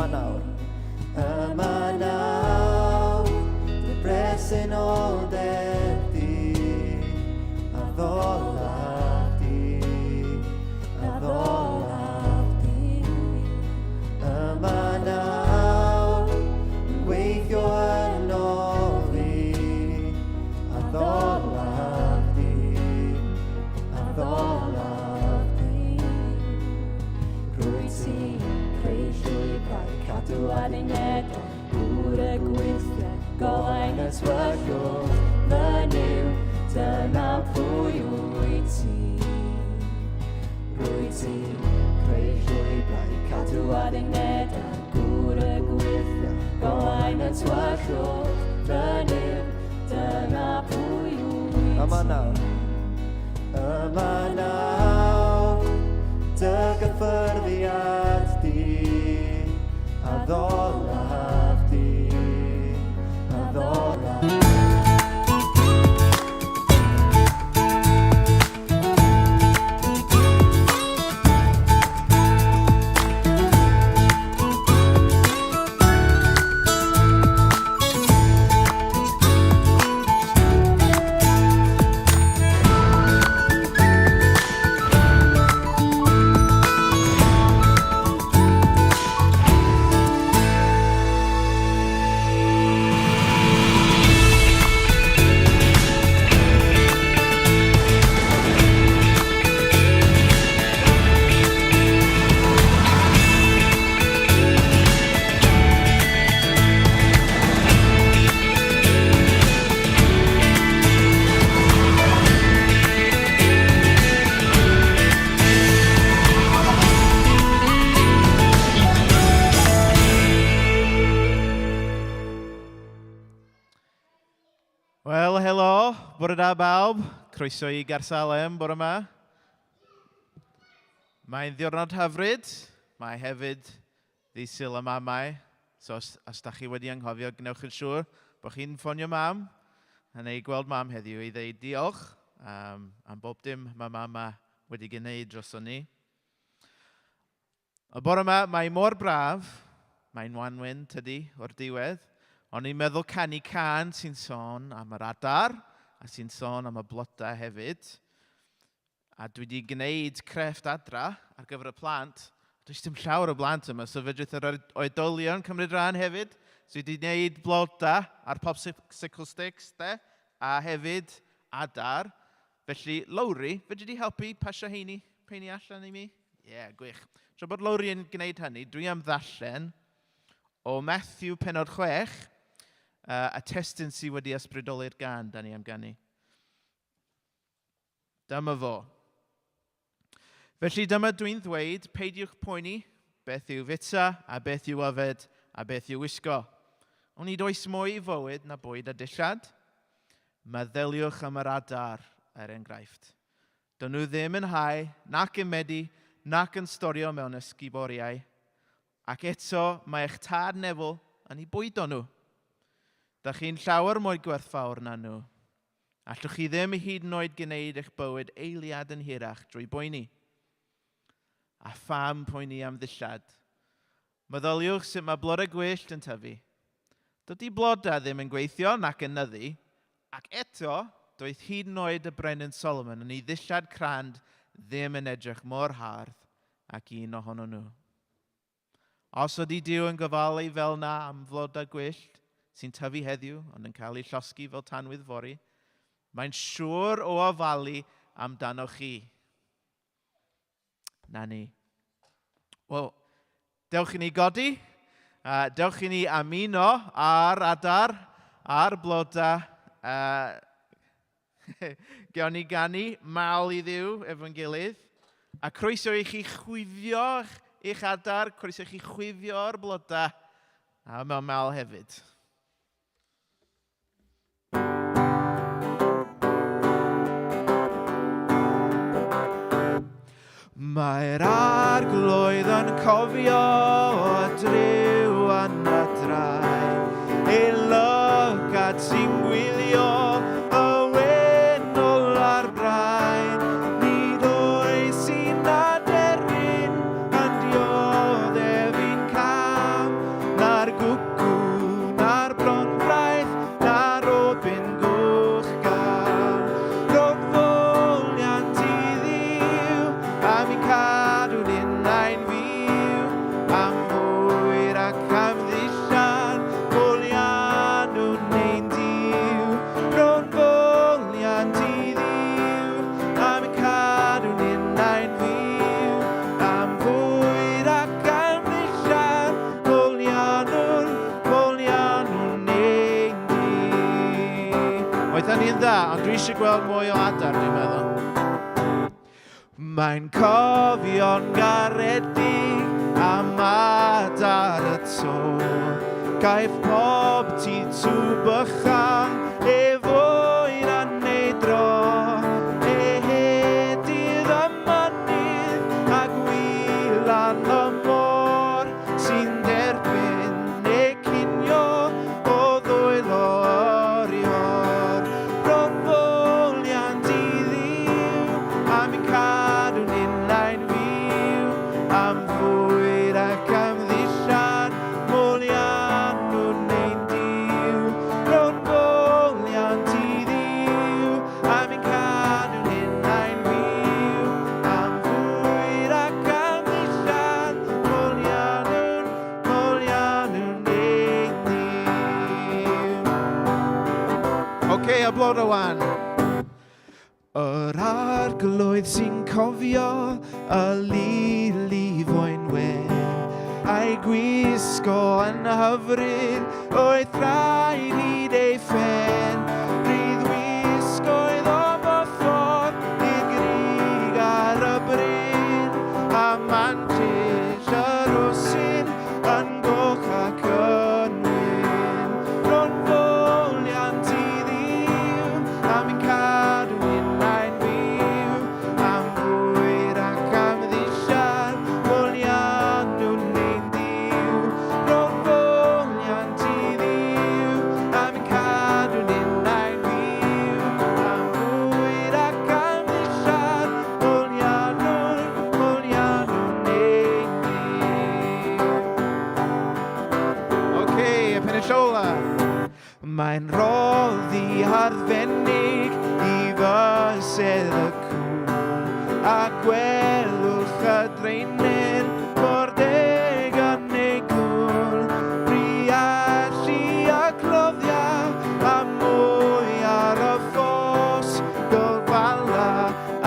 Yma nawr, dy bresenoldeb di, a ddolar di, a ddolar di. Yma nawr, yn gweithio yn ofni, a ddolar di, a ddolar di. Rwyt ti'n creu llwybrau, cadw aduniadau, gŵr y gweithio, golau'n yswyrgio, fynyw, dyna pwy wyt ti. Rwyt ti'n creu llwybrau, cadw aduniadau, gŵr y gweithio, golau'n yswyrgio, fynyw, dyna pwy wyt ti. Yma nawr, dy gyffyrddiad di, a ddolaf di, a ddolaf. Wel, helo, bore da bawb. Croeso I Garsalem bore yma. Mae'n ddiwrnod hyfryd. Mae hefyd Dydd Sul y mamau. So os da chi wedi anghofio, gnewch yn siŵr bod chi'n ffonio mam. A neu gweld mam heddiw I ddeud diolch am bob dim mae mama wedi gwneud droso ni. Y bore yma, mae mor braf. Mae'n wanwyn tydi o'r diwedd. Ond i'n meddwl canu can sy'n sôn am yr adar a sy'n sôn am y blodau hefyd. A dwi wedi gwneud crefft adra ar gyfer y plant. Does dim llawer o blant yma, so fedrith yr oedolion cymryd rhan hefyd. So dwi wedi gwneud blodau ar popsicle sticks, a hefyd adar. Felly, Lowri, fedri di helpu pasio heini allan I mi? Ie, gwych. So bod Lowri yn gwneud hynny, dwi am ddarllen o Matthew 6, a testyn sydd wedi ysbrydoli'r gan, da ni am ganu. Dyma fo. Felly dyma dwi'n ddweud, peidiwch poeni, beth yw fita, a beth yw yfed, a beth yw wisgo. Ond nid oes mwy I fywyd na bwyd a dillad. Meddyliwch am yr adar enghraifft. Dyn nhw ddim yn hau, nac yn medi, nac yn storio mewn ysguboriau. Ac eto mae eich tad nefel yn I bwydo nhw. Da chi'n llawer mwy gwerthfawr na nhw. Allwch chi ddim hyd yn oed gwneud eich bywyd eiliad yn hirach drwy boeni. A pham poeni am ddillad. Meddyliwch sut mae blodau gwyllt yn tyfu. Dydy blodau ddim yn gweithio nac yn nyddu, ac eto doedd hyd yn oed y brenin Solomon yn ei ddillad crand ddim yn edrych mor hardd ac un ohono nhw. Os ydy Duw yn gofalu fel na am flodau gwyllt sy'n tyfu heddiw ond yn cael ei llosgi fel tanwydd fori, mae'n siŵr o ofalu amdano chi. Na ni. Wel, dewch I ni godi. Dewch I ni amuno ar adar, ar blodau. Gewn ni ganu mal I Dduw efo'n gilydd. A croeso I chi chwifio eich adar, croeso I chi chwifio'r blodau. A mewn mal hefyd. Mae'r arglwydd yn cofio o driw yn y draed, ei lygad sy'n gwylio y wenol ar brain. Nid oes un aderyn yn dioddef i'n cam, ond dwi eisiau gweld mwy o adar, dwi'n meddwl. Mae'n cofio'n garedig am adar y to. Caiff pob ti tŵ bychan e fwyd a neud dro. E hedydd y mynydd a gwylan y môr sy'n derbyn e cinio o ddwyl o orior. Ro'n foliant i ddiw am ein cadw'n unlaen fyw am fwyd ac am ddisiad molian nhw'n ein diw. Ro'n foliant i ddiw am ein cadw'n unlaen fyw am fwyd ac am ddisiad molian nhw'n ein diw. Oce, a blod o wan. Yr arglwydd sy'n cofio y lili fo'n wen a'i gwisgo yn hyfryd oedd rhaid hyd ei phen. Rydd wisgoedd o mothod i grig ar y bryn a mantis y rwsyn yn goch ac yn wyn. Ro'n foliant i ddiw am ein cadw unlaen fyw am fwyd ac am ddisiad molian nhw'n ein diw. Ro'n foliant i ddiw am ein cadw unlaen fyw am fwyd ac am ddisiad molian nhw'n ein diw. Oce, y pennill ola. Mae'n roddi arbennig i fysedd y cŵn a gwelwch y dreinen mor deg yn ei gŵn. Rialli a cloddia a mwy ar y ffos gofala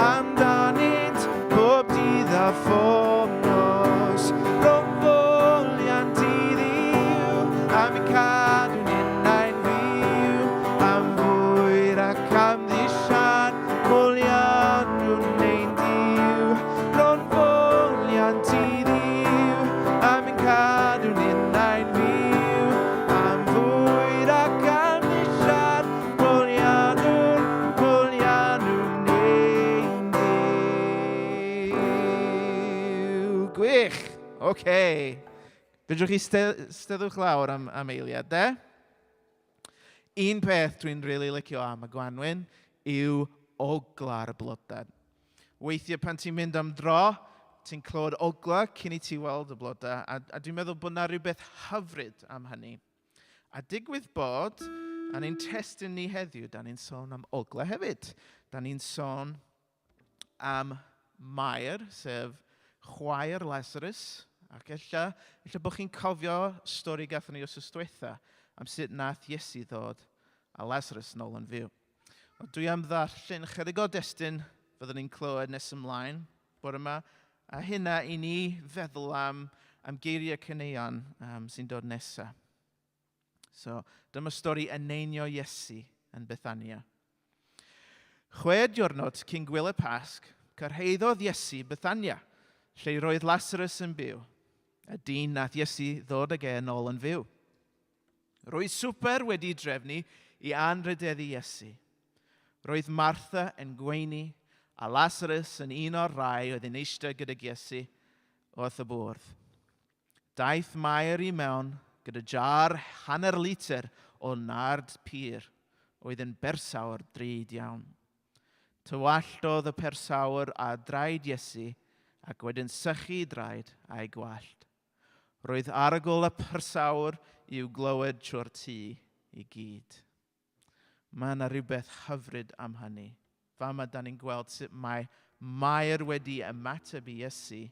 amdanynt bob dydd a phob nos. Ro'n foliant i ddiw am ein cadw'n unlaen fyw am fwyd ac am ddisiad molian nhw'n ein diw. Ro'n foliant i ddiw am ein cadw'n unlaen fyw am fwyd ac am ddisiad molian nhw'n ein diw. Gwych! Oce. Fedrwch chi steddwch lawr am eiliad, de? Un peth dwi'n really licio am y Gwanwyn yw ogla'r blodau. Weithiau pan ti'n mynd am dro, ti'n clywed ogla cyn i ti weld y blodau, a dwi'n meddwl bod yna rhywbeth hyfryd am hynny. A digwydd bod, yn ein testyn ni heddiw, da ni'n sôn am ogla hefyd. Da ni'n sôn am Mair, sef chwaer Lazarus, ac ella bod chi'n cofio stori gathon ni os ystwytha am sut nath Iesu ddod a Lazarus nôl yn fyw. Dwi am ddarllen chydig o destun fyddwn ni'n clywed nes ymlaen bore yma, a hynna i ni feddwl am geiriau caneuon sy'n dod nesaf. So, dyma stori Eneinio Iesu yn Bethania. 6 diwrnod cyn gwyl y Pasg, cyrhaeddodd Iesu Bethania, lle roedd Lazarus yn byw, y dyn nath Iesu ddod ag e nôl yn fyw. Roedd swper wedi drefnu i anrhydeddu Iesu. Roedd Martha yn gweini a Lazarus yn un o'r rai oedd yn eistedd gyda Iesu wrth y bwrdd. Daeth Mair i mewn gyda jar 1/2 litr o nard pur oedd yn bersawr drud iawn. Tywallodd y persawr a draed Iesu ac wedyn sychu draed a'i gwallt. Roedd arogl y persawr i'w glywed trwy'r tŷ i gyd. Mae yna rhywbeth hyfryd am hynny. Fama da ni'n gweld sut mae Mair wedi ymateb i Iesu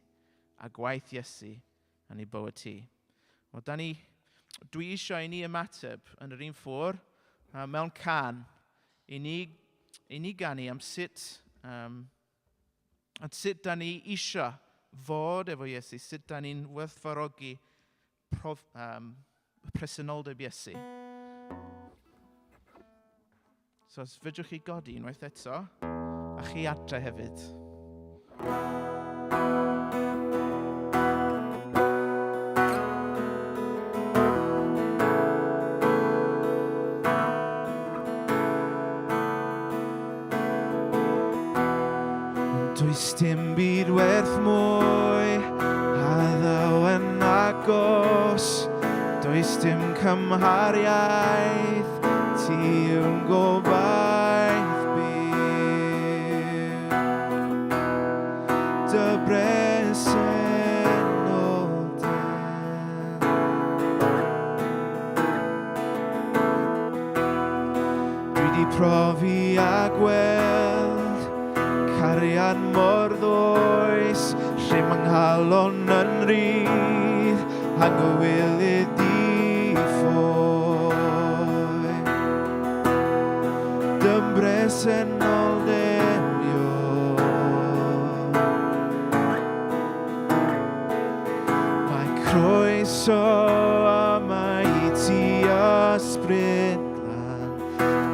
a gwaith Iesu yn ei bywyd ti. Dwi eisiau i ni ymateb yn yr un ffwrdd, mewn can, i ni ganu am sut da ni eisiau fod efo Iesu, sut da ni'n werthfawrogi presenoldeb Iesu. So os fydwch chi godi unwaith eto, a chi adre hefyd. Does dim byd werth mwy a ddaw yn agos. Does dim cymhariaeth, ti yw'n gobaith byw. Dy bresenoldeb. Dwi di profi a gweld cariad mor ddwys, lle mae nghalon yn rydd a gywylid i ffoi. Dy bresenoldeb mae croeso a mae i ti ysbrydlan,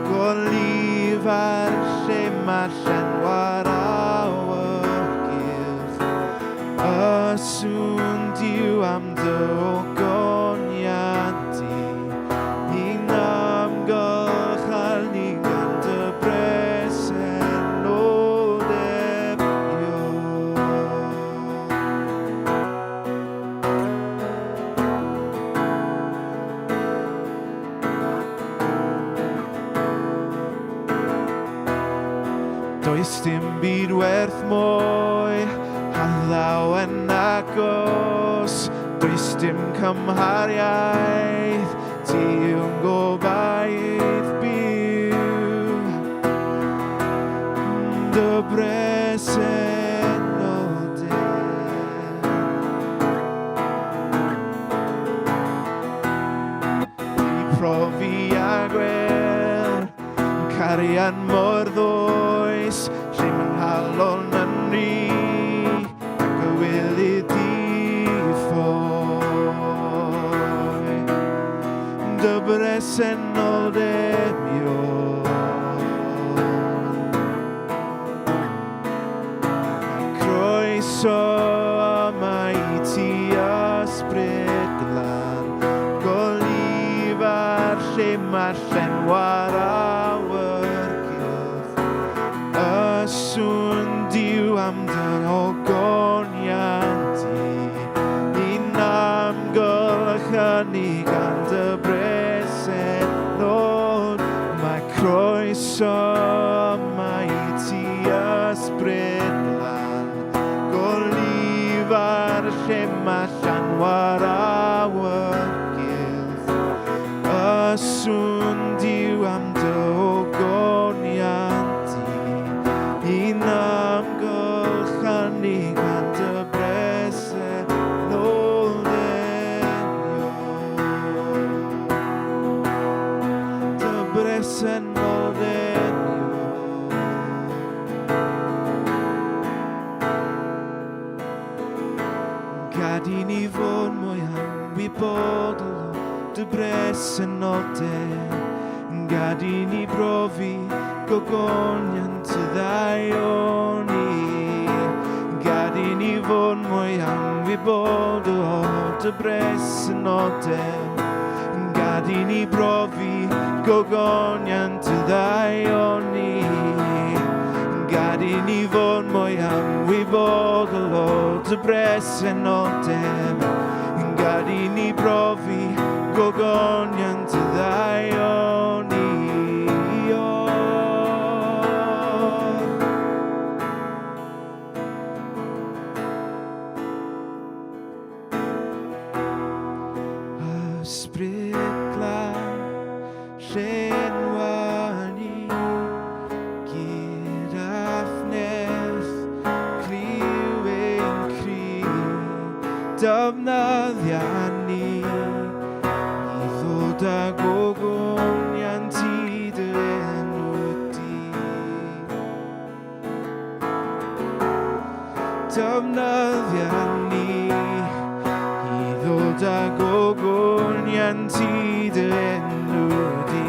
golif ar lle mae'r llenwar sŵn diw am dy ogoniad di, ni'n amgylchal ni gan dy bresenoldeb Does dim byd werth mwy a ddaw yn agos. Does dim cymhariaeth, ti yw'n gobaith byw. Dy bresenoldeb. Di profi a gweld cariad mor ddwys, lle mae'n nghalon yn rydd a gywylid i ffoi. Dy bresenoldeb mae croeso a mae i ti ysbrydlan, golif ar lle mae'r llenwar awyrgylch. Sŵn diw am dy ogoniad di, ni'n amgylch ni gan dy bresenoldeb. Mae croeso mae i ti ysbrydlan, golif ar lle mae llenwar awyrgylch. Sŵn diw am dy ogoniad di, ni'n amgylch ni gan dy bresenoldeb. Dy bresenoldeb gad i ni fod mwy ymwybodol dy bresenoldeb. Gad i ni brofi gogoniant dy ddaion ni. Gad i ni fod mwy ymwybodol o dy bresenoldeb. Gad i ni brofi gogoniant dy ddaion ni. Gad i ni fod mwy ymwybodol o dy bresenoldeb. Gad i ni brofi gogoniant dy ddaion ni. Ysbrydlan llenwa ni gyda ffnerth cliw ein cryf. Defnyddia ni i ddod â gogoniant i dy enw di. Defnyddia ni i ddod â gogoniant i dy enw di.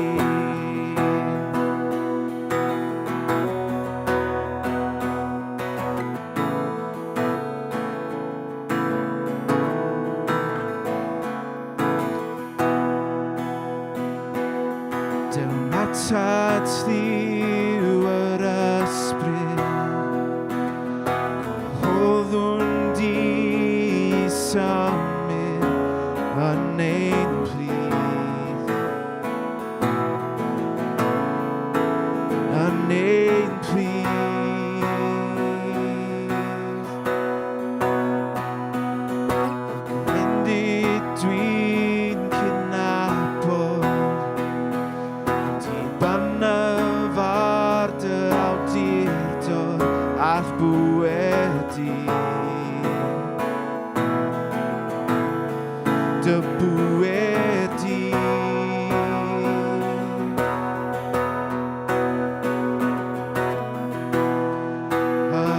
tad lliw yr ysbryd, gwahoddwn di symud yn ein plith, yn ein plith. Gwendid dwi'n cydnabod, di banafar dy awdurdod a'r bwydi. Dy bwydi.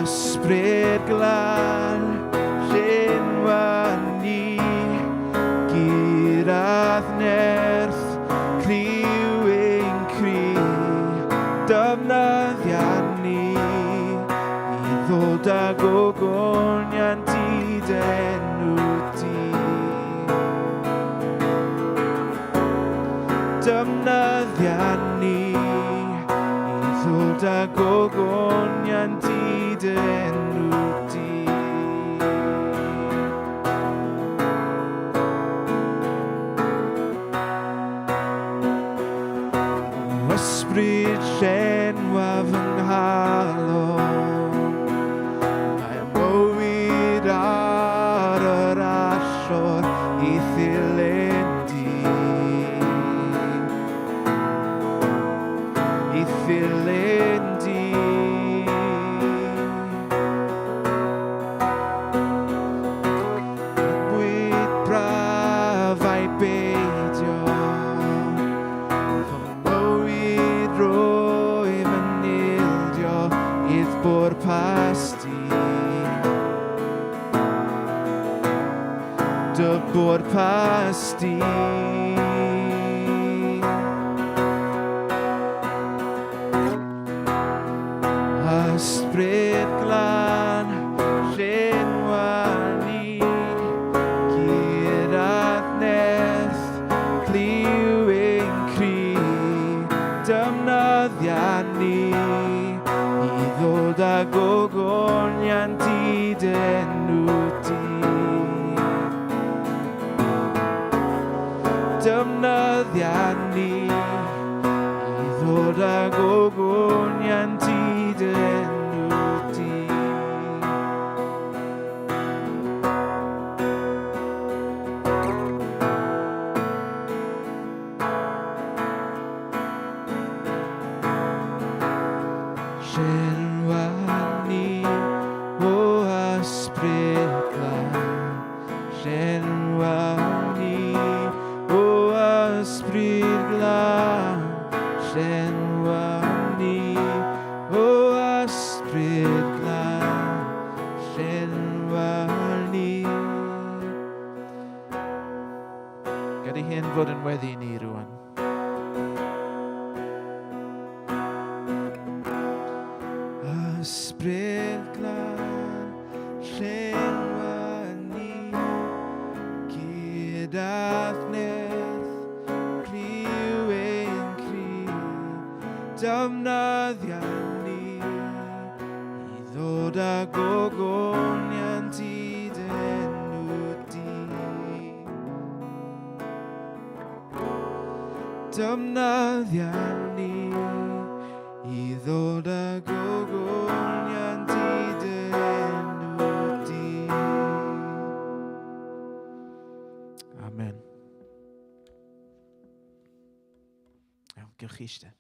Ysbryd glân llenwan ni, gyrraedd nerth criw ein cri, defnyddiad ni i ddod â gogonian dyd enw di. Defnyddiad ni i ddod â gogonian dyd enw di. Ysbryd llenwaf yng nghalon, mae mywyd ar yr allor i ddilyn di, i ddilyn di. Mywyd braf a'i beidio, dy bwrpas di. Ysbryd glân llenwan ni, gyrraedd nerth lliw ein cri, defnyddiad ni i ddod â gogonian dyd enw di. Defnyddiad ni i ddod â gogonian dyd enw di. Llenwan ni o ysbryd glân, llenwan ni o ysbryd glân, llenwan ni o ysbryd glân, llenwan ni. Gad i hyn fod yn weddi ni rwan. Ysbryd glân llenwan ni, gyda nerth criw ein cri, defnyddiad ni i ddod â gogonian dyd enw di. Defnyddiad ni i ddod â gogonian dyd enw di. Amen. Iawn, gewch chi eistedd.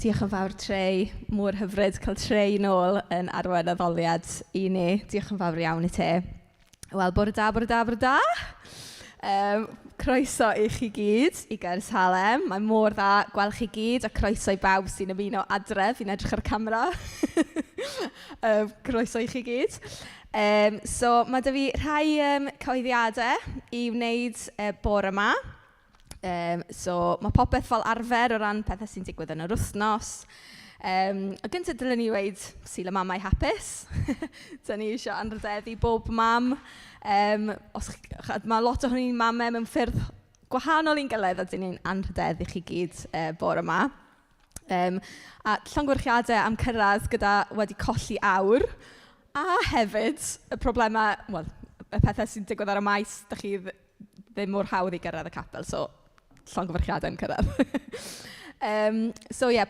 Diolch yn fawr Trey, mor hyfryd cael Trey nôl yn arwain addoliad i ni. Diolch yn fawr iawn i te. Wel, bore da, bore da, bore da. Croeso i chi gyd i Gerusalem. Mae mor dda gweld chi gyd a croeso i bawb sy'n ymuno adre. Fi'n edrych ar y camera. Croeso i chi gyd. So, mae da fi rhai cyhoeddiadau i wneud bore yma. So, mae popeth fel arfer o ran pethau sy'n digwydd yn yr wythnos. Y gyntaf dylen ni weid sy'n y mamau hapus. Dyna ni eisiau anrhydeddu bob mam. Mae lot o hynny'n mamau mewn ffyrdd gwahanol i'n gilydd a dyn ni'n anrhydeddu chi gyd bore yma. A llongyfarchiadau am cyrraedd gyda wedi colli awr. A hefyd y problemau, wel, y pethau sy'n digwydd ar y maes, dych chi ddim mor hawdd i gyrraedd y capel, so llongyfarchiadau am cyrraedd.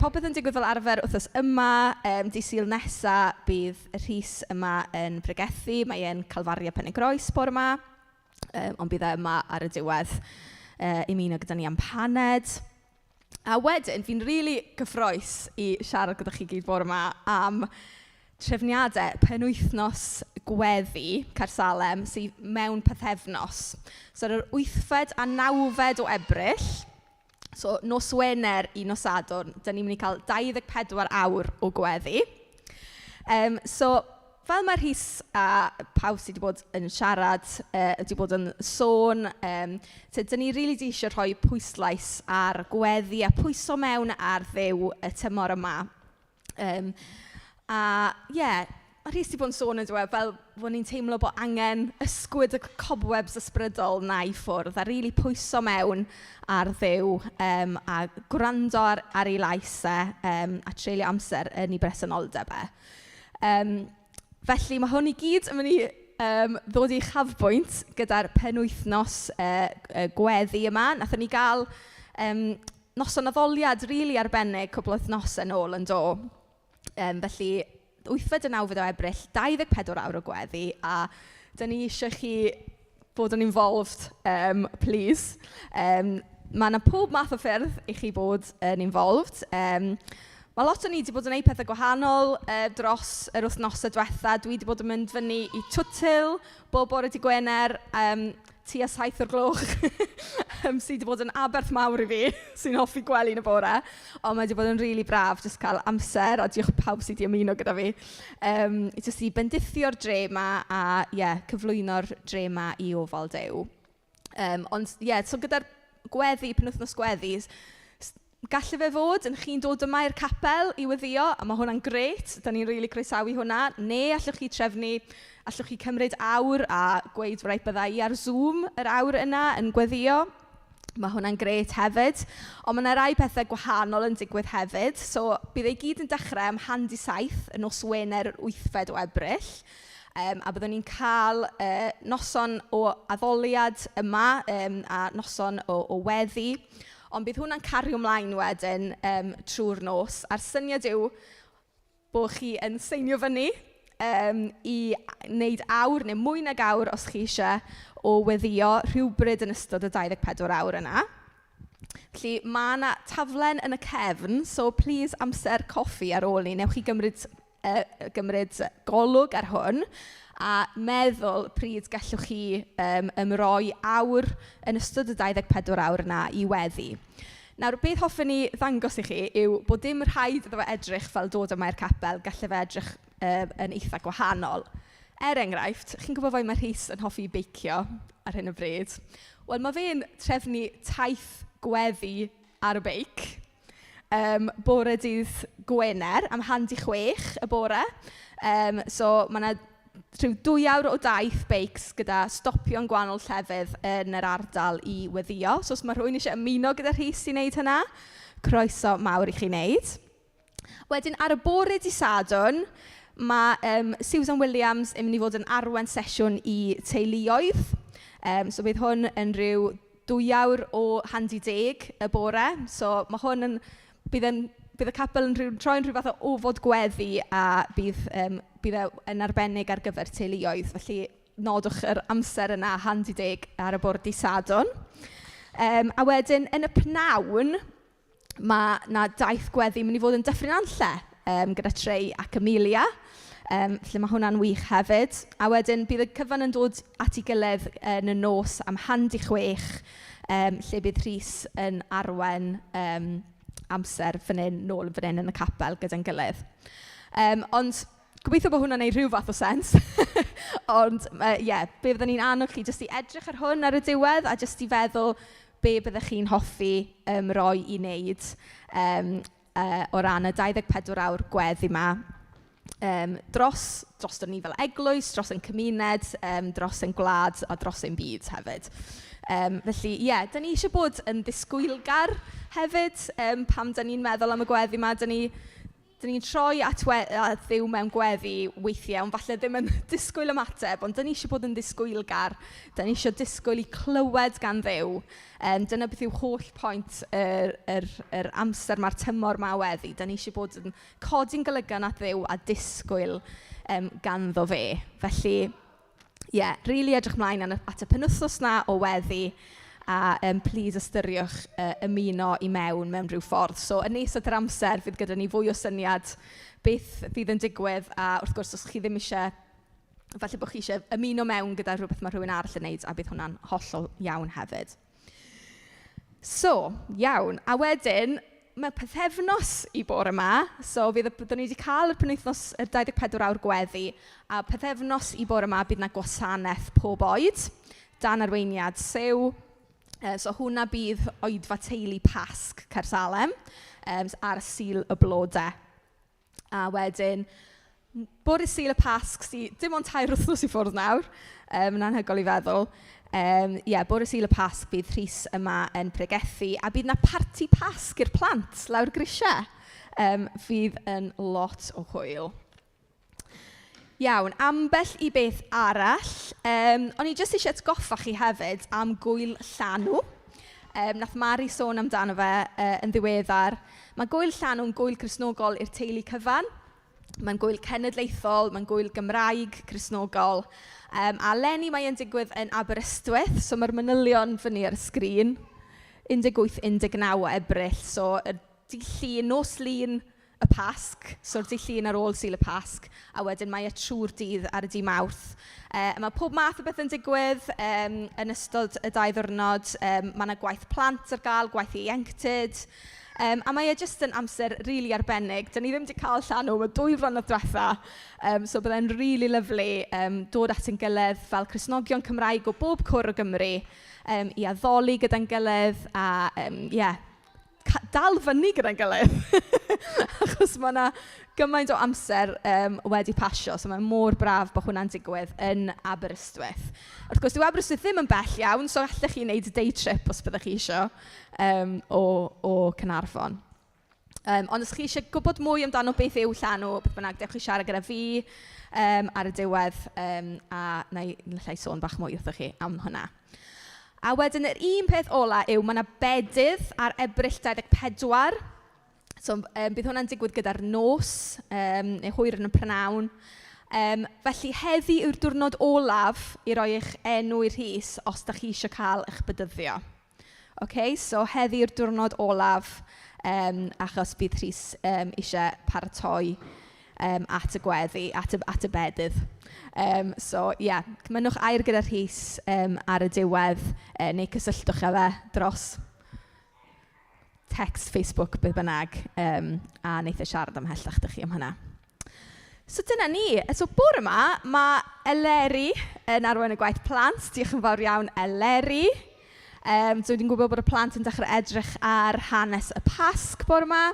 Popeth yn digwydd fel arfer wythnos yma, Dydd Sul nesaf bydd y rhys yma yn pregethu, mae e'n Calfaria Penygroes bore yma, ond bydd e yma ar y diwedd ymuno gyda ni am paned. A wedyn, fi'n rili gyffroes i siarad gyda chi gyd bore yma am trefniadau penwythnos gweddi Caersalem sydd mewn pethefnos. So, yr 8fed a 9fed o Ebrill, so nos Wener i nos Sadwrn, da ni'n mynd i cael 24 awr o gweddi. Fel mae'r rhys a pawb sydd wedi bod yn siarad, wedi bod yn sôn, da ni rili di eisiau rhoi pwyslais ar gweddi a pwyso mewn ar Dduw y tymor yma. Mae'r rhys wedi bod yn sôn yn dweud fel bod ni'n teimlo bod angen ysgwyd y cobwebs ysbrydol na i ffwrdd a rili pwyso mewn ar Dduw a gwrando ar ei lais a treulio amser yn ei bresenoldeb e. Felly mae hwn i gyd yn mynd i ddod i chafbwynt gyda'r penwythnos gweddi yma. Nathon ni gael noson addoliad rili arbennig cwbl o wythnosau nôl yn do. Felly 8fed a 9fed o Ebrill, 24 awr o gweddi a da ni eisiau chi bod yn involved, please. Mae yna pob math o ffyrdd i chi bod yn involved. Mae lot o ni wedi bod yn gwneud pethau gwahanol dros yr wythnosau diwetha. Dwi wedi bod yn mynd fyny i Twtil bob bore dydd Gwener tua 7 o'r gloch sydd wedi bod yn aberth mawr i fi sy'n hoffi gwely yn y bore. Ond mae wedi bod yn rili braf jyst cael amser a diolch pawb sydd wedi ymuno gyda fi. Jyst i bendithio'r dre yma a cyflwyno'r dre yma i ofal Duw. So gyda'r gweddi, penwythnos gweddi, gallai fe fod yn chi'n dod yma i'r capel i weddio, a mae hwnna'n grêt, da ni'n rili croesawu hwnna, neu allwch chi trefnu, allwch chi cymryd awr a gweud rhaid bydda i ar Zoom yr awr yna yn gweddio. Mae hwnna'n grêt hefyd, ond mae yna rai pethau gwahanol yn digwydd hefyd, so bydd ei gyd yn dechrau am 7:30 yn nos Wener yr 8fed o Ebrill, a byddwn ni'n cael noson o addoliad yma a noson o weddi. Ond bydd hwnna'n cario ymlaen wedyn trwy'r nos. A'r syniad yw bod chi yn seinio fyny i wneud awr neu mwy nag awr os chi eisiau o weddio rhywbryd yn ystod y 24 awr yna. Felly mae yna taflen yn y cefn, so please amser coffi ar ôl ni. Newch chi gymryd golwg ar hwn a meddwl pryd gallwch chi ymroi awr yn ystod y 24 awr yna i weddi. Nawr, beth hoffwn ni ddangos i chi yw bod dim rhaid iddo fe edrych fel dod yma i'r capel, gallai fe edrych yn eitha gwahanol. Enghraifft, chi'n gwybod faint mae'r rhys yn hoffi beicio ar hyn o bryd? Wel, mae fe'n trefnu taith gweddi ar y beic. Bore dydd Gwener am 6:30 y bore. So mae yna rhyw 2 awr o daith beics gyda stopio'n gwahanol llefydd yn yr ardal i weddio. So os mae rhywun eisiau ymuno gyda'r rhys i wneud hynna, croeso mawr i chi wneud. Wedyn ar y bore dydd Sadwrn, mae Susan Williams yn mynd i fod yn arwain sesiwn i teuluoedd. So bydd hwn yn rhyw 2 awr o 10 y bore. So mae hwn yn... Bydd y capel yn troi'n rhyw fath o ofod gweddi a bydd yn arbennig ar gyfer teuluoedd. Felly nodwch yr amser yna 10 ar y bore dydd Sadwrn. A wedyn yn y pnawn mae yna daith gweddi mynd i fod yn Dyffryn Nanlle gyda Trey ac Amelia. Felly mae hwnna'n wych hefyd. A wedyn bydd y cyfan yn dod at ei gilydd yn y nos am 6:30 lle bydd Rhys yn arwain amser nôl fan hyn yn y capel gyda'n gilydd. Ond gobeithio bod hwnna'n gwneud rhyw fath o sens. Ond be byddwn ni'n annog chi jyst i edrych ar hwn ar y diwedd a jyst i feddwl be byddech chi'n hoffi roi i wneud o ran y 24 awr gweddi yma dros ni fel eglwys, dros ein cymuned, dros ein gwlad a dros ein byd hefyd. Felly, da ni eisiau bod yn ddisgwylgar hefyd pam da ni'n meddwl am y gweddi yma. Da ni'n troi at Dduw mewn gweddi weithiau, ond falle ddim yn disgwyl ymateb, ond da ni eisiau bod yn disgwylgar. Da ni eisiau disgwyl i clywed gan Dduw. Dyna beth yw holl pwynt yr amser mae'r tymor ma weddi. Da ni eisiau bod yn codi'n golygan at Dduw a disgwyl ganddo fe. Felly, rili edrych mlaen at y penwythnos na o weddi a plis ystyriwch ymuno i mewn rhyw ffordd. So, yn nes yr amser, fydd gyda ni fwy o syniad beth fydd yn digwydd a wrth gwrs, os chi ddim eisiau, falle bod chi eisiau ymuno mewn gyda rhywbeth mae rhywun arall yn wneud a bydd hwnna'n hollol iawn hefyd. So, iawn. A wedyn, mae pethefnos i bore yma. So, byddwn ni wedi cael y penwythnos y 24 awr gweddi a pethefnos i bore yma bydd na gwasanaeth pob oed dan arweiniad Syw. So hwnna bydd oedfa teulu Pasg Caersalem ar y Sul y Blodau. A wedyn, bore Sul y Pasg sydd dim ond 2 wythnos i ffwrdd nawr, yn anhygoel i feddwl. Bore Sul y Pasg bydd Rhys yma yn pregethu a bydd na parti Pasg i'r plant lawr grisiau. Fydd yn lot o hwyl. Iawn, ambell i beth arall. O'n i jyst eisiau atgoffa chi hefyd am gwyl llanw. Nath Mari sôn amdano fe yn ddiweddar. Mae gwyl llanw'n gwyl Cristnogol i'r teulu cyfan. Mae'n gwyl cenedlaethol, mae'n gwyl Gymraeg Cristnogol. A leni mae'n digwydd yn Aberystwyth, so mae'r manylion fyny ar y sgrin. 18-19 o Ebrill, so y dydd Llun, nos Lun y Pasg, so'r dydd Llun ar ôl Sul y Pasg, a wedyn mae y trwy'r dydd ar y dydd Mawrth. Mae pob math o beth yn digwydd yn ystod y 2 ddiwrnod. Mae yna gwaith plant ar gael, gwaith ieuenctid. A mae e jyst yn amser rili arbennig. Da ni ddim wedi cael llanw, mae 2 flynedd diwetha. So byddai'n rili lyflu dod at ein gilydd fel Cristnogion Cymraeg o bob cwr o Gymru i addoli gyda'n gilydd a dal fyny gyda'n gilydd. Achos mae yna gymaint o amser wedi pasio, so mae'n mor braf bod hwnna'n digwydd yn Aberystwyth. Wrth gwrs, dyw Aberystwyth ddim yn bell iawn, so allech chi wneud day trip os byddech chi eisiau o Caernarfon. Ond os chi eisiau gwybod mwy amdano beth yw llanw, beth bynnag, dewch chi siarad gyda fi ar y diwedd a nai sôn bach mwy wrthych chi am hwnna. A wedyn, yr un peth ola yw, mae yna bedydd ar Ebrill 24. So, bydd hwnna'n digwydd gyda'r nos, neu hwyr yn y prynawn. Felly, heddi yw'r diwrnod olaf i roi eich enw i'r Rhys os da chi eisiau cael eich bedyddio. So, heddi yw'r diwrnod olaf achos bydd Rhys eisiau paratoi at y gweddi, at y bedydd. Cymynwch air gyda'r Rhys ar y diwedd neu cysylltwch â fe dros text Facebook bydd bynnag a wneith e siarad ymhellach dych chi am hynna. So dyna ni. So bore yma, mae Eleri yn arwain y gwaith plant. Diolch yn fawr iawn Eleri. So dwi'n gwybod bod y plant yn dechrau edrych ar hanes y Pasg bore yma.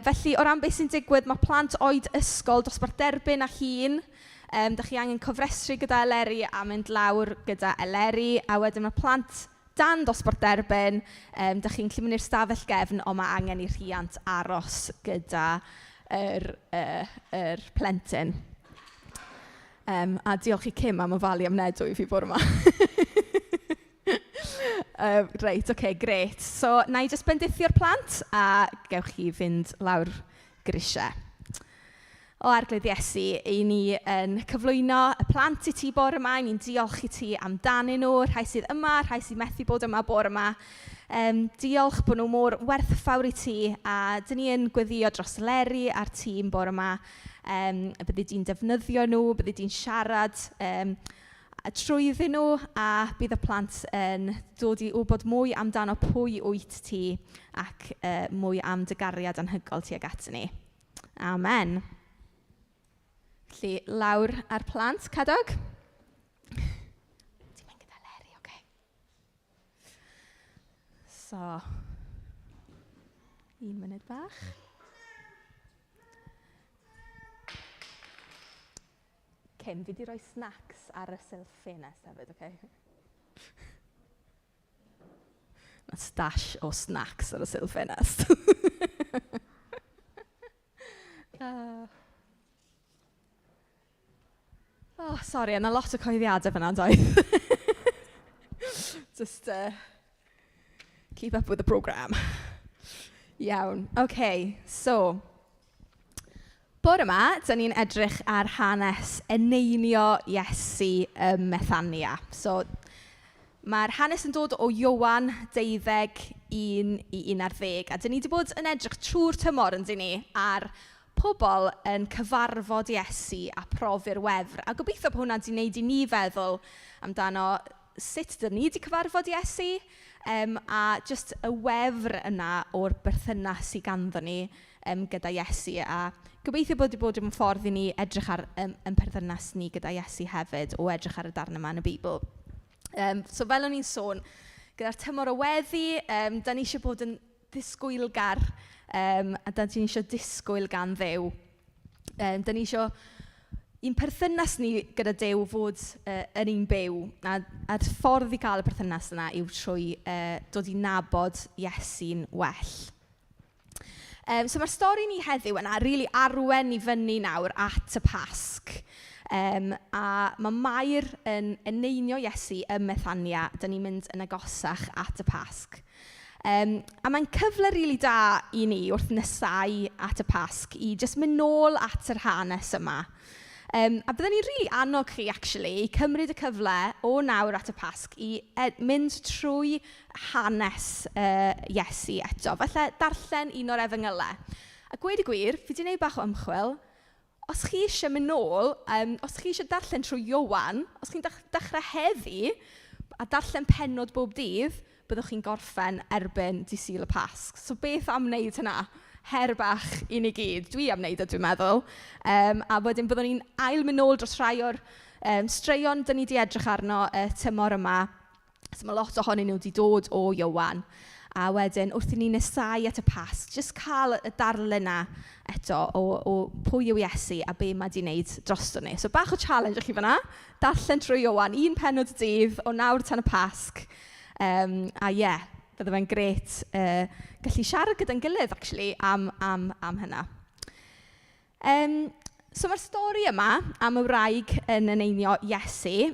Felly o ran beth sy'n digwydd, mae plant oed ysgol dosbarth derbyn a hŷn. Da chi angen cofrestru gyda Eleri a mynd lawr gyda Eleri. A wedyn mae plant dan dosbarth derbyn. Da chi'n gallu mynd i'r stafell gefn, ond mae angen i'r rhiant aros gyda yr plentyn. A diolch i Kim am ofalu am nedw i fi bore yma. Reit, grêt. So, na i jyst bendithio'r plant a gewch chi fynd lawr grisiau. O Arglwydd Iesu, i ni yn cyflwyno y plant i ti bore yma, i ni'n diolch i ti amdanyn nhw, rhai sydd yma, rhai sydd methu bod yma bore yma. Diolch bod nhw mor werthfawr i ti, a dyn ni yn gweddio dros Leri a'r tîm bore yma. Byddi di'n defnyddio nhw, byddi di'n siarad trwyddyn nhw, a bydd y plant yn dod i wybod mwy amdano pwy wyt ti ac mwy am dy gariad anhygoel tuag at ni. Amen. Felly, lawr ar plant, Cadog. Ti'n mynd gyda Leri, oce. So. Un munud bach. Cym, fi di rhoi snacks ar y silff ffenest hefyd, okay? Mae stash o snacks ar y silff ffenest. Sori, yna lot o coeddiadau fyna, doedd. Just keep up with the programme. Iawn, okay, so... Bore yma, dyn ni'n edrych ar hanes Eneinio Iesu ym Bethania. So, mae'r hanes yn dod o Ioan 12 i 11. A dyn ni wedi bod yn edrych trwy'r tymor yn dyn ni ar pobl yn cyfarfod Iesu a profi'r wefr. A gobeithio bod hwnna wedi gwneud i ni feddwl amdano sut dyn ni wedi cyfarfod Iesu a just y wefr yna o'r berthynas sydd ganddo ni gyda Iesu. A gobeithio bod wedi bod yn ffordd i ni edrych ar yn perthynas ni gyda Iesu hefyd o edrych ar y darn yma yn y Beibl. So fel o'n i'n sôn, gyda'r tymor o weddi, da ni eisiau bod yn ddisgwylgar a da ni eisiau disgwyl gan Dduw. Da ni eisiau un perthynas ni gyda Duw fod yn un byw. A'r ffordd i gael y perthynas yna yw trwy dod i nabod Iesu'n well. So mae'r stori ni heddiw yna rili arwen i fyny nawr at y Pasg. A mae Mair yn eneinio Iesu ym Bethania. Da ni'n mynd yn agosach at y Pasg. A mae'n cyfle rili da i ni wrth nesau at y Pasg i jyst mynd nôl at yr hanes yma. A byddwn ni'n rili annog chi, actually, i cymryd y cyfle o nawr at y Pasg i mynd trwy hanes Iesu eto. Falle darllen un o'r Efengylau. A gweud y gwir, fi wedi gwneud bach o ymchwil. Os chi eisiau mynd nôl, os chi eisiau darllen trwy Ioan, os chi'n dechrau heddi a darllen pennod bob dydd, byddwch chi'n gorffen erbyn Dydd Sul y Pasg. So beth am wneud hynna? Her bach i ni gyd. Dwi am wneud y dwi'n meddwl. A wedyn byddwn ni'n ail mynd nôl dros rhai o'r straeon dyn ni wedi edrych arno tymor yma. So mae lot ohonyn nhw wedi dod o Ioan. A wedyn, wrth i ni nesau at y Pasg, jyst cael y darlun yna eto o pwy yw Iesu a be mae wedi wneud drosto ni. So bach o challenge i chi fyna. Darllen trwy Ioan, un pennod y dydd o nawr tan y Pasg. A ie, bydde fe'n gret gallu siarad gyda'n gilydd, actually, am hynna. So mae'r stori yma am y wraig yn eneinio Iesu,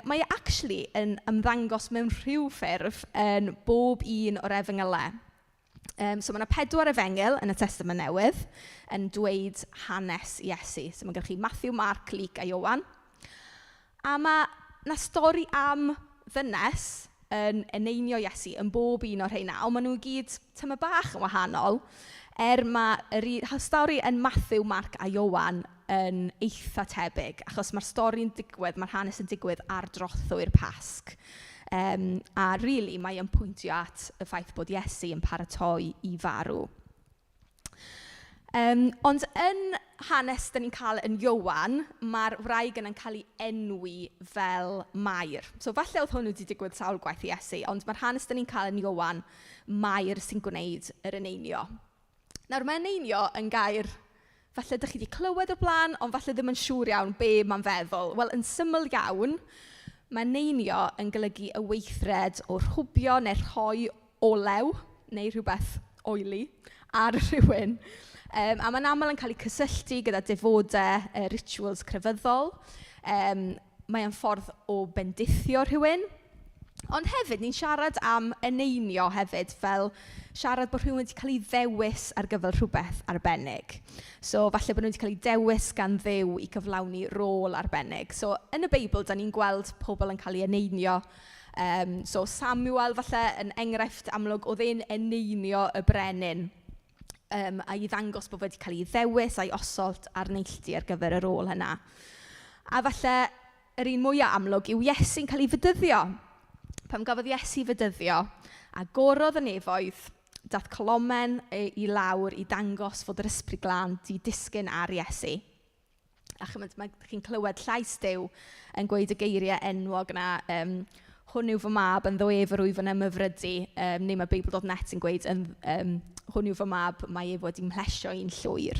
mae actually yn ymddangos mewn rhyw ffurf yn bob un o'r Efengylau. So mae yna 4 Efengyl yn y Testament Newydd yn dweud hanes Iesu. So mae gennych chi Matthew, Mark, Luke a Ioan. A mae yna stori am ddynes yn eneinio Iesu yn bob un o'r rheina. Ond maen nhw gyd tyma bach yn wahanol. Mae'r stori yn Matthew, Mark a Ioan yn eitha tebyg. Achos mae'r stori'n digwydd, mae'r hanes yn digwydd ar drothwy'r Pasg. A rili mae e'n pwyntio at y ffaith bod Iesu yn paratoi i farw. Ond yn hanes da ni'n cael yn Ioan, mae'r wraig yn cael ei enwi fel Mair. So falle oedd hwn wedi digwydd sawl gwaith i Iesu, ond mae'r hanes da ni'n cael yn Ioan, Mair sy'n gwneud yr eneinio. Nawr mae eneinio yn gair, falle ydych chi wedi clywed o blaen, ond falle ddim yn siŵr iawn be mae'n feddwl. Wel, yn syml iawn, mae eneinio yn golygu y weithred o rhwbio neu rhoi olew, neu rhywbeth oily, ar rhywun. A mae'n aml yn cael ei cysylltu gyda defodau, rituals crefyddol. Mae'n ffordd o bendithio rhywun. Ond hefyd, ni'n siarad am eneinio hefyd, fel siarad bod rhywun wedi cael ei ddewis ar gyfer rhywbeth arbennig. So, falle bod nhw wedi cael ei dewis gan Dduw i gyflawni rôl arbennig. So, yn y Beibl, da ni'n gweld pobl yn cael ei eneinio. So, Samuel, falle, yn enghraifft amlwg, oedd e'n eneinio y brenin. A i ddangos bod wedi cael ei ddewis a'i osod ar neilltu ar gyfer y rôl hynna. A falle, yr un mwyaf amlwg yw Iesu'n cael ei fydyddio. Pam gafodd Iesu fydyddio, a gorodd y nefoedd, daeth colomen i lawr i dangos fod yr ysbryd glân di disgyn ar Iesu. A chi'n clywed llais Duw yn gweud y geiriau enwog yna, hwn yw fy mab yn ddo efr wyf yn ymyfrydu, neu mae Beibl.net yn gweud hwn yw fy mab, mae e wedi mhlesio i'n llwyr.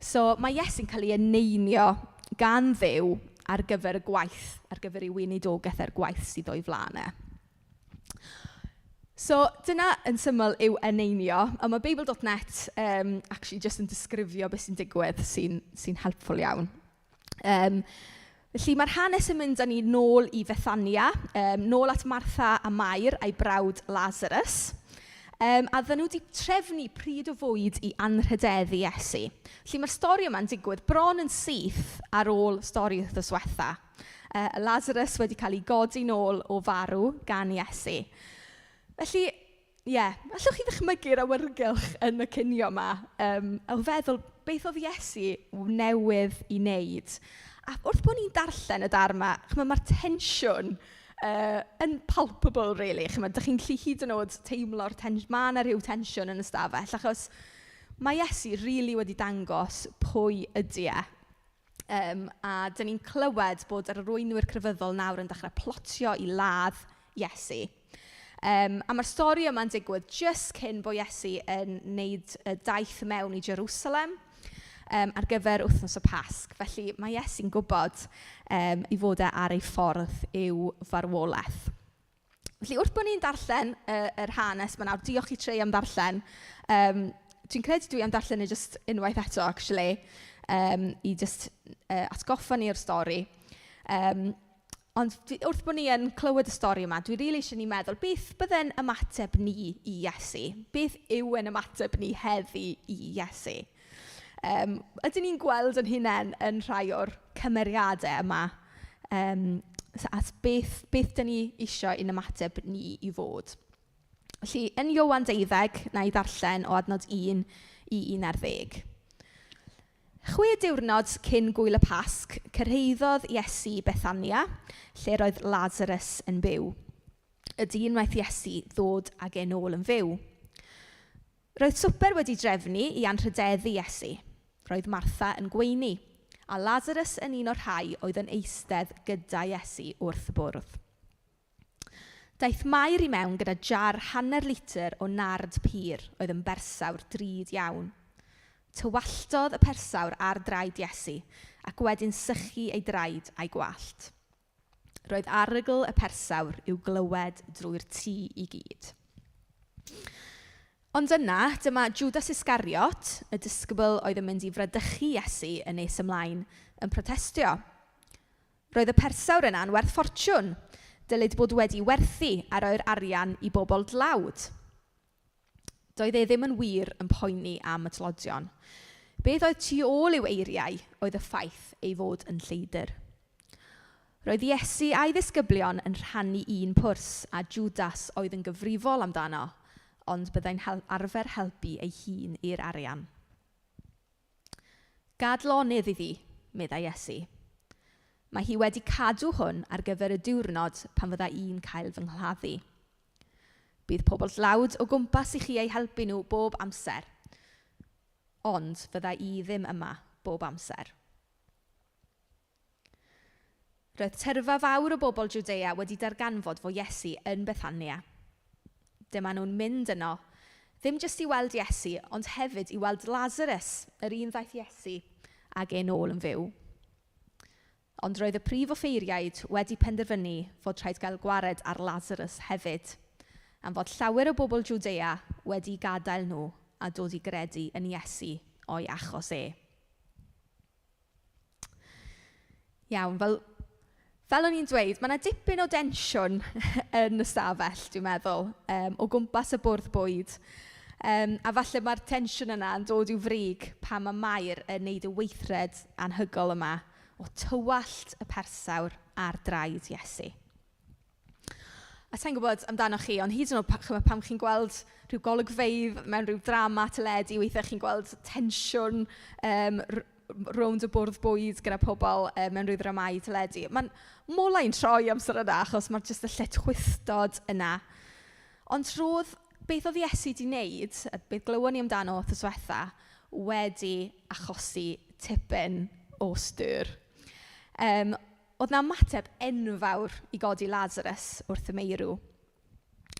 So mae Iesu'n cael ei eneinio gan Dduw ar gyfer y gwaith, ar gyfer ei weinidogaeth a'r gwaith sydd o'i flaen e. So dyna yn syml yw eneinio, a mae Beibl.net actually just yn disgrifio beth sy'n digwydd sy'n helpful iawn. Felly mae'r hanes yn mynd â ni nôl i Bethania, nôl at Martha a Mair a'i brawd Lazarus. A ddyn nhw wedi trefnu pryd o fwyd i anrhydeddu Iesu. Felly mae'r stori yma'n digwydd bron yn syth ar ôl stori wrthos diwetha. Lazarus wedi cael ei godi nôl o farw gan Iesu. Felly, allwch chi ddychmygu'r awyrgylch yn y cinio yma, o feddwl beth oedd Iesu newydd i wneud. A wrth bod ni'n darllen y dar yma, mae'r tensiwn yn palpable, really. Dych chi'n gallu hyd yn oed teimlo'r tensiwn, mae yna rhyw tensiwn yn y stafell, achos mae Iesu really wedi dangos pwy ydy e. A dyn ni'n clywed bod yr arweinwyr crefyddol nawr yn dechrau plotio i ladd Iesu. A mae'r stori yma'n digwydd jyst cyn bod Iesu yn wneud y daith mewn i Jerusalem ar gyfer wythnos y Pasg. Felly mae Iesu'n gwybod ei fod e ar ei ffordd i'w farwolaeth. Felly wrth bod ni'n darllen yr hanes, mae nawr diolch i Trey am darllen. Dwi'n credu dwi am darllen e jyst unwaith eto, actually, i jyst atgoffa ni'r stori. Ond wrth bod ni yn clywed y stori yma, dwi rili eisiau ni meddwl, beth bydde'n ymateb ni i Iesu? Beth yw yn ymateb ni heddi i Iesu? Ydyn ni'n gweld yn hunain yn rhai o'r cymeriadau yma? Beth dyn ni eisiau yn ymateb ni i fod? Felly, yn Ioan 12, na i ddarllen o adnod 1 i 11. 6 diwrnod cyn gwyl y Pasg, cyrhaeddodd Iesu Bethania, lle roedd Lazarus yn byw. Y dyn wnaeth Iesu ddod ag yn ôl yn fyw. Roedd swper wedi drefnu i anrhydeddu Iesu. Roedd Martha yn gweini, a Lazarus yn un o'r rhai oedd yn eistedd gyda Iesu wrth y bwrdd. Daeth Mair i mewn gyda jar 1/2 litr o nard pur oedd yn bersawr drud iawn. Tywalltodd y persawr ar draed Iesu ac wedyn sychu ei draed a'i gwallt. Roedd arogl y persawr i'w glywed drwy'r tŷ i gyd. Ond yna, dyma Judas Iscariot, y disgybl oedd yn mynd i fradychu Iesu yn nes ymlaen, yn protestio. Roedd y persawr yna'n werth ffortiwn, dylid bod wedi werthu a roi'r arian i bobl dlawd. Doedd e ddim yn wir yn poeni am y tlodion. Beth oedd tu ôl i'w eiriau oedd y ffaith ei fod yn lleidr. Roedd Iesu a'i ddisgyblion yn rhannu un pwrs a Judas oedd yn gyfrifol amdano, ond byddai'n arfer helpu ei hun i'r arian. Gadlonydd iddi, meddai Iesu. Mae hi wedi cadw hwn ar gyfer y diwrnod pan fydda i'n cael fy nghladdu. Bydd pobl dlawd o gwmpas i chi ei helpu nhw bob amser, ond fydda i ddim yma bob amser. Roedd tyrfa fawr o bobl Jwdea wedi darganfod fod Iesu yn Bethania. Dyma nhw'n mynd yno, ddim jyst i weld Iesu, ond hefyd i weld Lazarus, yr un ddaeth Iesu ag ein ôl yn fyw. Ond roedd y prif offeiriaid wedi penderfynu fod rhaid gael gwared ar Lazarus hefyd, am fod llawer o bobl Jwdea wedi gadael nhw a dod i gredu yn Iesu o'i achos e. Iawn, fel o'n i'n dweud, mae yna dipyn o densiwn yn y stafell, dwi'n meddwl, o gwmpas y bwrdd bwyd. A falle mae'r tensiwn yna yn dod i'w frig pan mae Mair yn gwneud y weithred anhygoel yma o tywallt y persawr ar draed Iesu. A ta'n gwybod amdano chi, ond hyd yn oed pam chi'n gweld rhyw golygfeydd mewn rhyw drama teledu, weithiau chi'n gweld tensiwn rownd y bwrdd bwyd gyda pobl mewn rhyw dramau teledu. Mae'n molau'n troi amser yna, achos mae'r jyst y lletchwithdod yna. Ond roedd beth oedd Iesu wedi wneud, beth glywon ni amdano wrth yswetha, wedi achosi tipyn o styr. Oedd na ymateb enfawr i godi Lazarus wrth y meirw.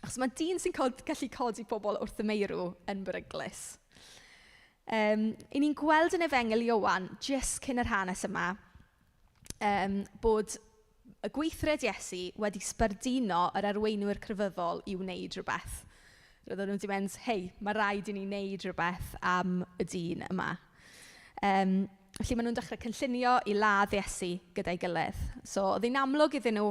Achos mae dyn sy'n gallu codi pobl wrth y meirw yn beryglus. I ni'n gweld yn Efengil Ioan, jyst cyn yr hanes yma, bod y gweithred Iesu wedi sbarduno yr arweinwyr crefyddol i wneud rhywbeth. Roedden nhw wedi mynd, hei, mae rhaid i ni wneud rhywbeth am y dyn yma. Felly maen nhw'n dechrau cynllunio i ladd Iesu gyda'i gilydd. So oedd hi'n amlwg iddyn nhw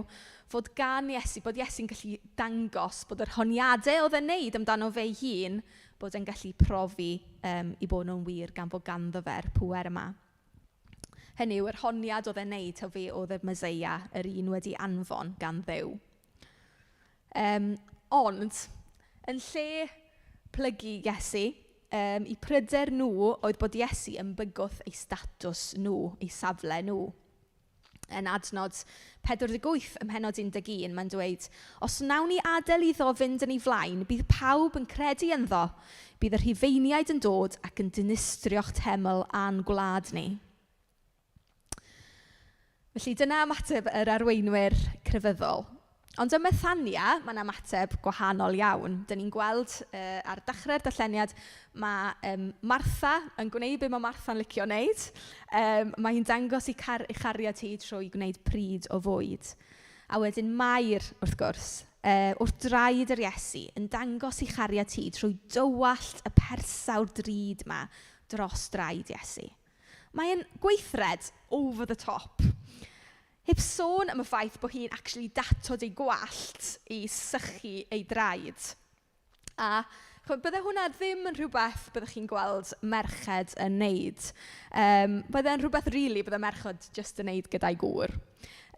fod gan Iesu, bod Iesu'n gallu dangos bod yr honiadau oedd e'n wneud amdano fe ei hun, bod e'n gallu profi i bod nhw'n wir gan fod ganddo fe'r pŵer yma. Hynny yw, yr honiad oedd e'n wneud taw fe oedd y Meseia, yr un wedi anfon gan Dduw. Ond, yn lle plygu Iesu, i pryder nhw oedd bod Iesu yn bygwth eu statws nhw, eu safle nhw. Yn adnod 48 ym mhenod 11, mae'n dweud, os wnawn ni adael iddo fynd yn ei flaen, bydd pawb yn credu ynddo, bydd yr Rhufeiniaid yn dod ac yn dinistrio'ch teml a'n gwlad ni. Felly dyna ymateb yr arweinwyr crefyddol. Ond ym Bethania, mae'n ymateb gwahanol iawn. Dyn ni'n gweld ar dechrau'r darlleniad, mae Martha yn gwneud be mae Martha'n licio wneud. Mae hi'n dangos ei chariad hi trwy gwneud pryd o fwyd. A wedyn Mair, wrth gwrs, wrth draed yr Iesu, yn dangos ei chariad hi trwy dywallt y persawr drud yma dros draed Iesu. Mae'n gweithred over the top. Heb sôn am y ffaith bod hi'n actually datod ei gwallt i sychu ei draed. A bydde hwnna ddim yn rhywbeth byddwch chi'n gweld merched yn wneud. Bydde'n rhywbeth bydde merched jyst yn wneud gyda'i gŵr.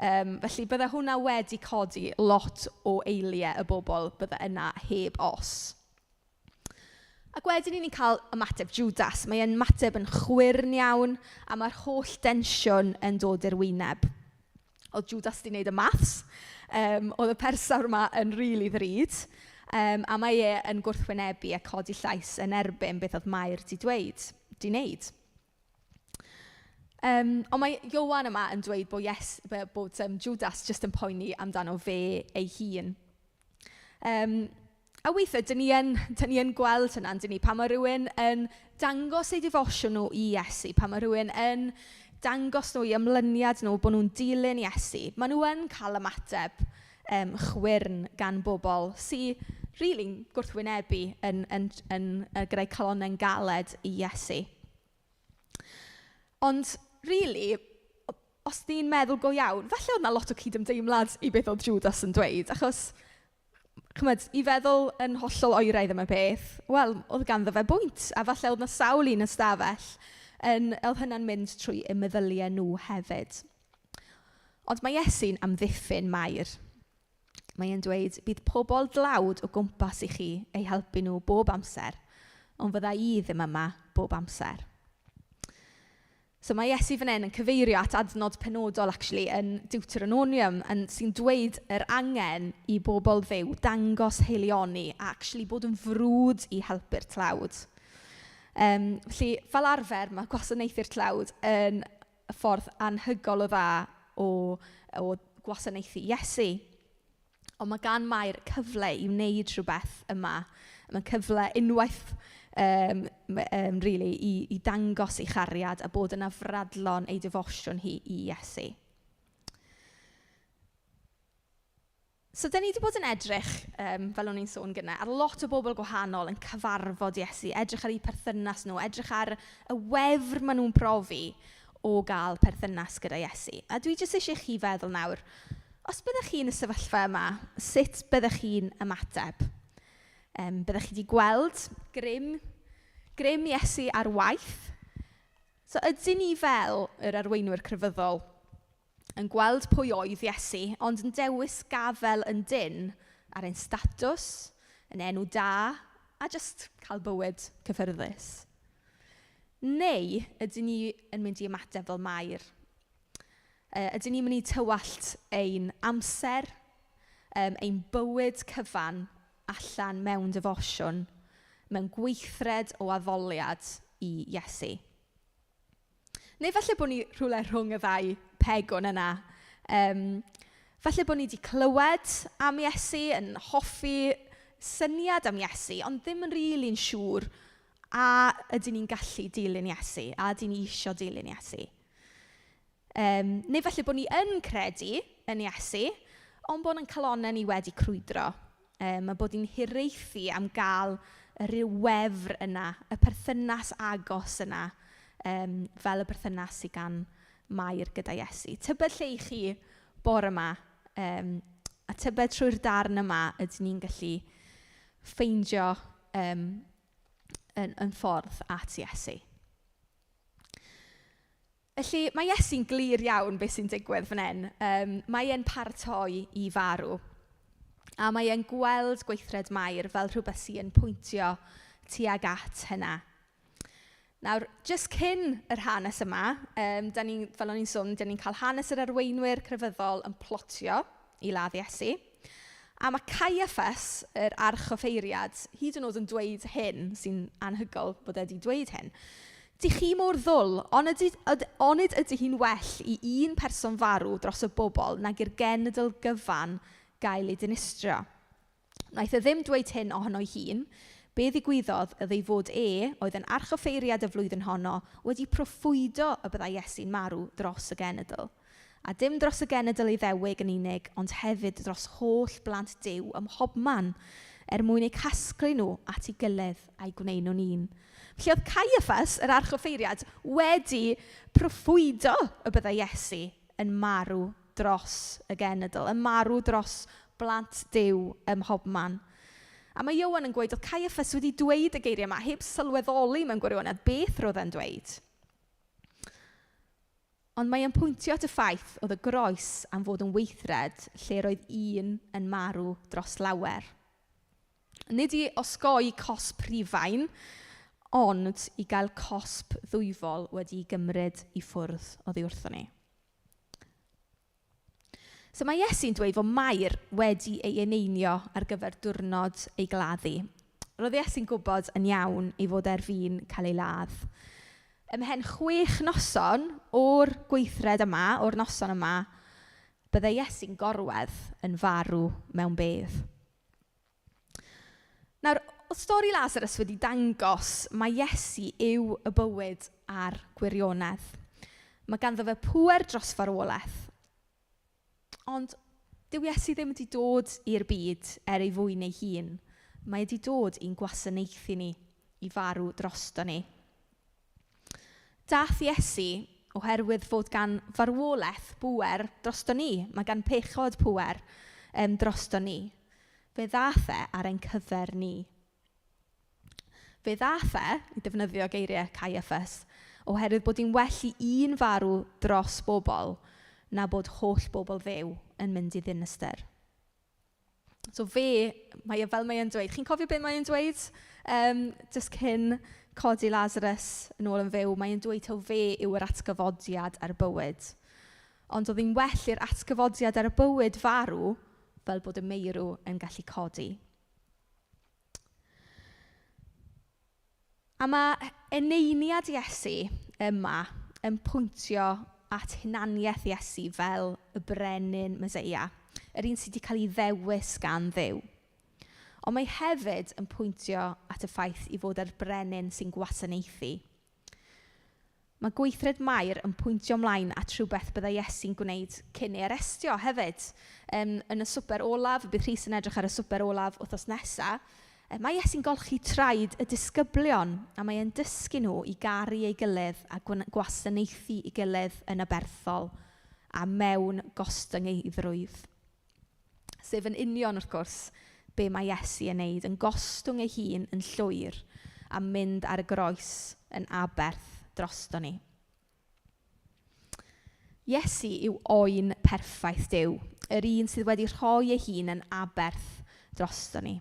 Felly bydde hwnna wedi codi lot o eiliau y bobl bydde yna heb os. Ac wedyn ni'n cael ymateb Judas. Mae'n ymateb yn chwyrn iawn a mae'r holl densiwn yn dod i'r wyneb. Oedd Judas wedi gwneud y maths, oedd y persawr yma yn rili ddrud, a mae e yn gwrthwynebu a codi llais yn erbyn beth oedd Mair wedi wneud. Ond mae Ioan yma yn dweud bod Judas jyst yn poeni amdano fe ei hun. A weithiau, dyn ni yn gweld hynna, dyn ni, pan mae rhywun yn dangos eu defosiwn nhw i Iesu, pan mae rhywun yn dangos nhw i ymlyniad nhw bod nhw'n dilyn Iesu, maen nhw yn cael ymateb chwyrn gan bobl sy'n rili'n gwrthwynebu gyda'i calonnau'n galed i Iesu. Ond, rili, os ni'n meddwl go iawn, falle oedd yna lot o cydymdeimlad i beth oedd Judas yn dweud, achos i feddwl yn hollol oeraidd am y beth, wel, oedd ganddo fe bwynt, a falle oedd yna sawl un ystafell, oedd hynna'n mynd trwy y meddyliau nhw hefyd. Ond mae Iesu'n amddiffyn Mair. Mae'n dweud, bydd pobl dlawd o gwmpas i chi eu helpu nhw bob amser, ond fydda i ddim yma bob amser. So mae Iesu fan hyn yn cyfeirio at adnod penodol yn Deuteronomium sy'n dweud yr angen i bobl Dduw dangos heilioni a bod yn frwd i helpu'r tlawd. Felly, fel arfer, mae gwasanaethu'r tlawd yn y ffordd anhygol o dda o gwasanaethu Iesu. Ond mae gan Mair cyfle i wneud rhywbeth yma. Mae'n cyfle unwaith i dangos ei chariad a bod yn afradlon ei defosiwn hi i Iesu. So, da ni wedi bod yn edrych, fel o'n i'n sôn gyna, ar lot o bobl gwahanol yn cyfarfod Iesu, edrych ar eu perthynas nhw, edrych ar y wefr maen nhw'n profi o gael perthynas gyda Iesu. A dwi jyst eisiau chi feddwl nawr, os byddech chi'n y sefyllfa yma, sut byddech chi'n ymateb? Byddech chi wedi gweld grym Iesu ar waith? So, ydyn ni fel yr arweinwyr crefyddol yn gweld pwy oedd Iesu, ond yn dewis gafel yn dyn ar ein statws, yn enw da, a jyst cael bywyd cyffyrddus. Neu ydyn ni yn mynd i ymateb fel Mair? Ydyn ni'n mynd i tywallt ein amser, ein bywyd cyfan allan mewn defosiwn, mewn gweithred o addoliad i Iesu. Neu falle bod ni rhywle rhwng y ddau pegwn yna. Falle bod ni wedi clywed am Iesu, yn hoffi syniad am Iesu, ond ddim yn rili'n siŵr a ydyn ni'n gallu dilyn Iesu, a ydyn ni isio dilyn Iesu. Neu felly bod ni yn credu yn Iesu, ond bod yn calonnau ni wedi crwydro. A bod ni'n hiraethu am gael yr wefr yna, y perthynas agos yna, fel y perthynas sydd gan Mair gyda Iesu. Tybed lle i chi bore yma, a tybed trwy'r darn yma ydyn ni'n gallu ffeindio yn ffordd at Iesu. Felly, mae Iesu'n glir iawn beth sy'n digwydd fan hyn. Mae e'n paratoi i farw. A mae e'n gweld gweithred Mair fel rhywbeth sy'n pwyntio tuag at hynna. Nawr, jyst cyn yr hanes yma, fel o'n i'n sôn, da ni'n cael hanes yr arweinwyr crefyddol yn plotio i ladd Iesu. A mae Cyfarfod, yr archoffeiriad, hyd yn oed yn dweud hyn, sy'n anhygoel bod wedi dweud hyn. Di chi mor ddwl, onid ydy hi'n well i un person farw dros y bobl nag i'r genedl gyfan gael ei dinistrio. Wnaeth e ddim dweud hyn ohono ei hun, be ddigwyddodd ydy fod oedd yn archoffeiriad y flwyddyn honno, wedi proffwydo y byddai Iesu'n marw dros y genedl. A dim dros y genedl ei ddewig yn unig, ond hefyd dros holl blant Duw ym mhobman, mwyn eu casglu nhw at ei gilydd a'i gwneud nhw'n un. Felly oedd Cyfarfod, yr archoffeiriad, wedi proffwydo y byddai Iesu yn marw dros y genedl, yn marw dros blant Duw ym mhobman. A mae Ioan yn gweud, oedd Cyfarfod wedi dweud y geiriau yma, heb sylweddoli mewn gwirionedd beth roedd e'n dweud. Ond mae e'n pwyntio at y ffaith oedd y groes am fod yn weithred lle roedd un yn marw dros lawer. Nid i osgoi cosp rifain, ond i gael cosp ddwyfol wedi gymryd i ffwrdd oddi wrthon ni. So mae Iesu'n dweud fod Mair wedi ei eneinio ar gyfer diwrnod ei gladdu. Roedd Iesu'n gwybod yn iawn ei fod fi'n cael ei ladd. Ymhen 6 noson o'r gweithred yma, o'r noson yma, byddai Iesu'n gorwedd yn farw mewn bedd. Nawr, o stori Lazarus wedi dangos mae Iesu yw y bywyd a'r gwirionedd. Mae ganddo fe pŵer dros farwolaeth. Ond dyw Iesu ddim wedi dod i'r byd ei fwyn ei hun. Mae wedi dod i'n gwasanaethu ni, i farw drosto ni. Daeth Iesu oherwydd fod gan farwolaeth pŵer drosto ni. Mae gan pechod pŵer drosto ni. Fe ddaeth ar ein cyfer ni. Fe ddaeth i defnyddio geiriau Cyfarfod, oherwydd bod hi'n well i un farw dros bobl na bod holl bobl ddew yn mynd i ddinistyr. So fel mae'n dweud, chi'n cofio beth mae'n dweud? Just cyn codi Lazarus yn ôl yn fyw, mae'n dweud taw fe yw yr atgyfodiad ar y bywyd. Ond oedd hi'n well i'r atgyfodiad ar y bywyd farw fel bod y meirw yn gallu codi. A mae eneiniad Iesu yma yn pwyntio at hunaniaeth Iesu fel y brenin Meseia, yr un sydd wedi cael ei ddewis gan Dduw. Ond mae hefyd yn pwyntio at y ffaith i fod yr brenin sy'n gwasanaethu. Mae gweithred Mair yn pwyntio ymlaen at rhywbeth byddai Iesu'n gwneud cyn ei arestio hefyd. Yn y swper olaf, bydd Rhys yn edrych ar y swper olaf wythnos nesaf, mae Iesu'n golchi traed y disgyblion a mae e'n dysgu nhw i garu ei gilydd a gwasanaethu ei gilydd yn aberthol a mewn gostyngeidrwydd. Sef yn union wrth gwrs be mae Iesu yn neud, yn gostwng ei hun yn llwyr a mynd ar y groes yn aberth drosto ni. Iesu yw oen perffaith Duw, yr un sydd wedi rhoi ei hun yn aberth drosto ni.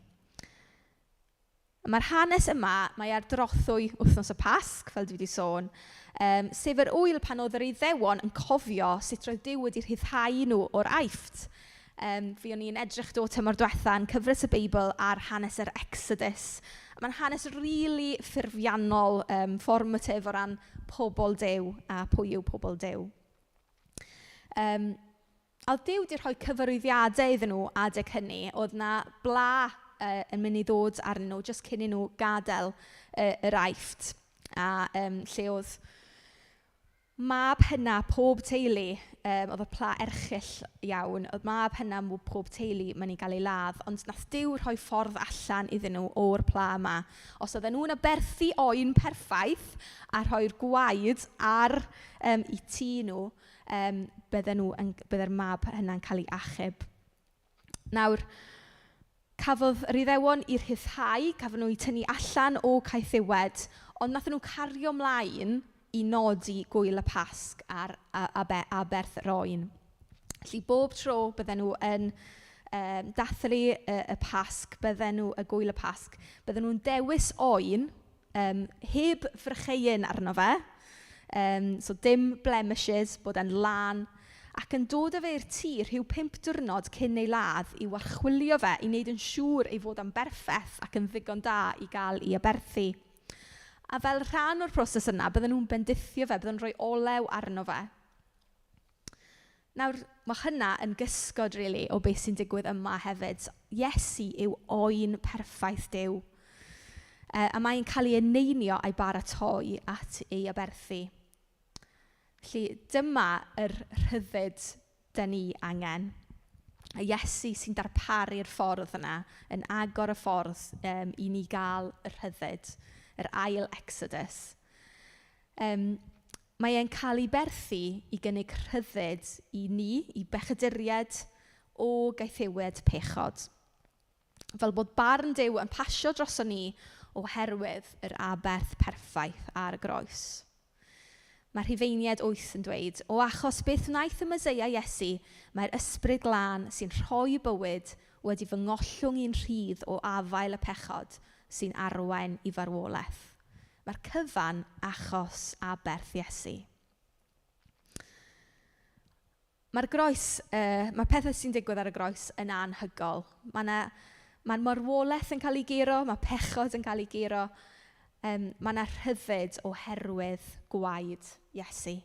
Mae'r hanes yma, mae ar drothwy wythnos y Pasg, fel dwi wedi sôn, sef yr wyl pan oedd yr Iddewon yn cofio sut roedd Duw wedi rhyddhau nhw o'r Aifft. Fi o'n i'n edrych do tymor diwetha yn cyfres y Beibl ar hanes yr Exodus. Mae'n hanes rili ffurfiannol, formatif o ran pobl Duw a pwy yw pobl Duw. A Duw wedi rhoi cyfarwyddiadau iddyn nhw adeg hynny, oedd na bla yn mynd i ddod arnyn nhw, jyst cyn i nhw gadael yr aifft. A lle oedd mab hynna pob teulu, oedd y pla erchyll iawn, oedd mab hynna mwy pob teulu mynd i gael ei ladd, ond nath Duw rhoi ffordd allan iddyn nhw o'r pla yma. Os oedden nhw'n aberthu oen perffaith a rhoi'r gwaed ar eu tŷ nhw, bydde'r mab hynna'n cael ei achub. Nawr, cafodd yr Iddewon i'r rhyddhau, cafodd nhw i tynnu allan o caethiwed, ond nath nhw cario mlaen i nodi gwyl y Pasg ar aberth yr oen. Felly bob tro bydden nhw yn dathlu y Pasg, y gwyl y Pasg, bydden nhw'n dewis oen heb frycheuyn arno fe, so dim blemishes, bod e'n lan, ac yn dod â fe i'r tŷ rhyw 5 diwrnod cyn ei ladd i warchwilio fe, i wneud yn siŵr ei fod yn berffaith ac yn ddigon da i gael ei aberthu. A fel rhan o'r proses yna, bydden nhw'n bendithio fe, bydden nhw'n rhoi olew arno fe. Nawr, mae hynna yn gysgod, rili, o beth sy'n digwydd yma hefyd. Iesu yw oen perffaith Duw. A mae'n cael ei eneinio a'i baratoi at ei aberthu. Felly, dyma yr rhyddid dyn ni angen. A Iesu sy'n darparu'r ffordd yna, yn agor y ffordd i ni gael y rhyddid. Yr ail Exodus. Mae e'n cael ei berthu i gynnig rhyddid i ni, i bechaduriad o gaethiwed pechod. Fel bod barn Duw yn pasio droso ni oherwydd yr aberth perffaith ar y groes. Mae Rhufeinied 8 yn dweud, o achos beth wnaeth y Meseia Iesu, mae'r ysbryd glân sy'n rhoi bywyd wedi fy ngollwng i'n rhydd o afael y pechod sy'n arwain i farwolaeth. Mae'r cyfan achos aberth Iesu. Mae'r groes, mae pethau sy'n digwydd ar y groes yn anhygol. Mae marwolaeth yn cael ei giro, mae pechod yn cael ei giro. Mae yna rhyddid oherwydd gwaed Iesu.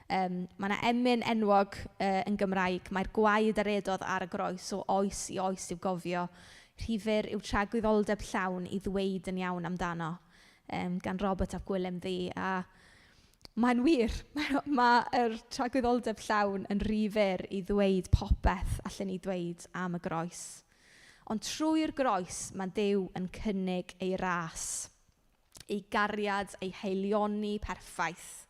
Mae yna emyn enwog yn Gymraeg, mae'r gwaed ar edodd ar y groes o oes i oes i'w gofio. Rhifyr yw tragwyddoldeb llawn i ddweud yn iawn amdano, gan Robert ap Gwilym Ddu. A mae'n wir, mae'r tragwyddoldeb llawn yn rhifyr i ddweud popeth allan ni ddweud am y groes. Ond trwy'r groes mae Duw yn cynnig ei ras, ei gariad, ei heilioni perffaith.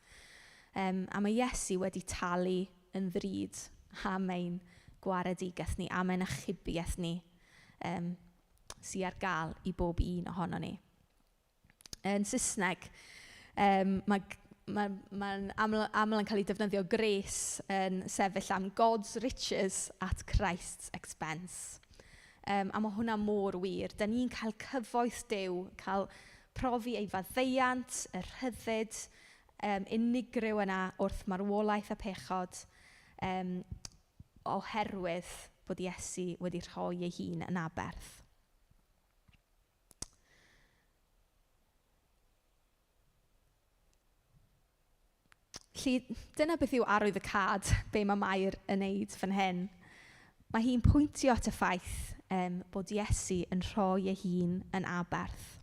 A mae Iesu wedi talu yn ddrud am ein gwaredigeth ni, am ein achubiaeth ni. Sy'n ar gael i bob un ohono ni. Yn Saesneg, mae'n aml yn cael ei defnyddio grace yn sefyll am God's riches at Christ's expense. A mae hwnna mor wir. Da ni'n cael cyfoeth Duw, cael profi ei faddeuant, y rhyddid, unigryw yna wrth marwolaeth a pechod, oherwydd bod Iesu wedi rhoi ei hun yn aberth. Felly, dyna beth yw arwydd y cad, be mae Mair yn neud fan hyn. Mae hi'n pwyntio at y ffaith bod Iesu yn rhoi ei hun yn aberth.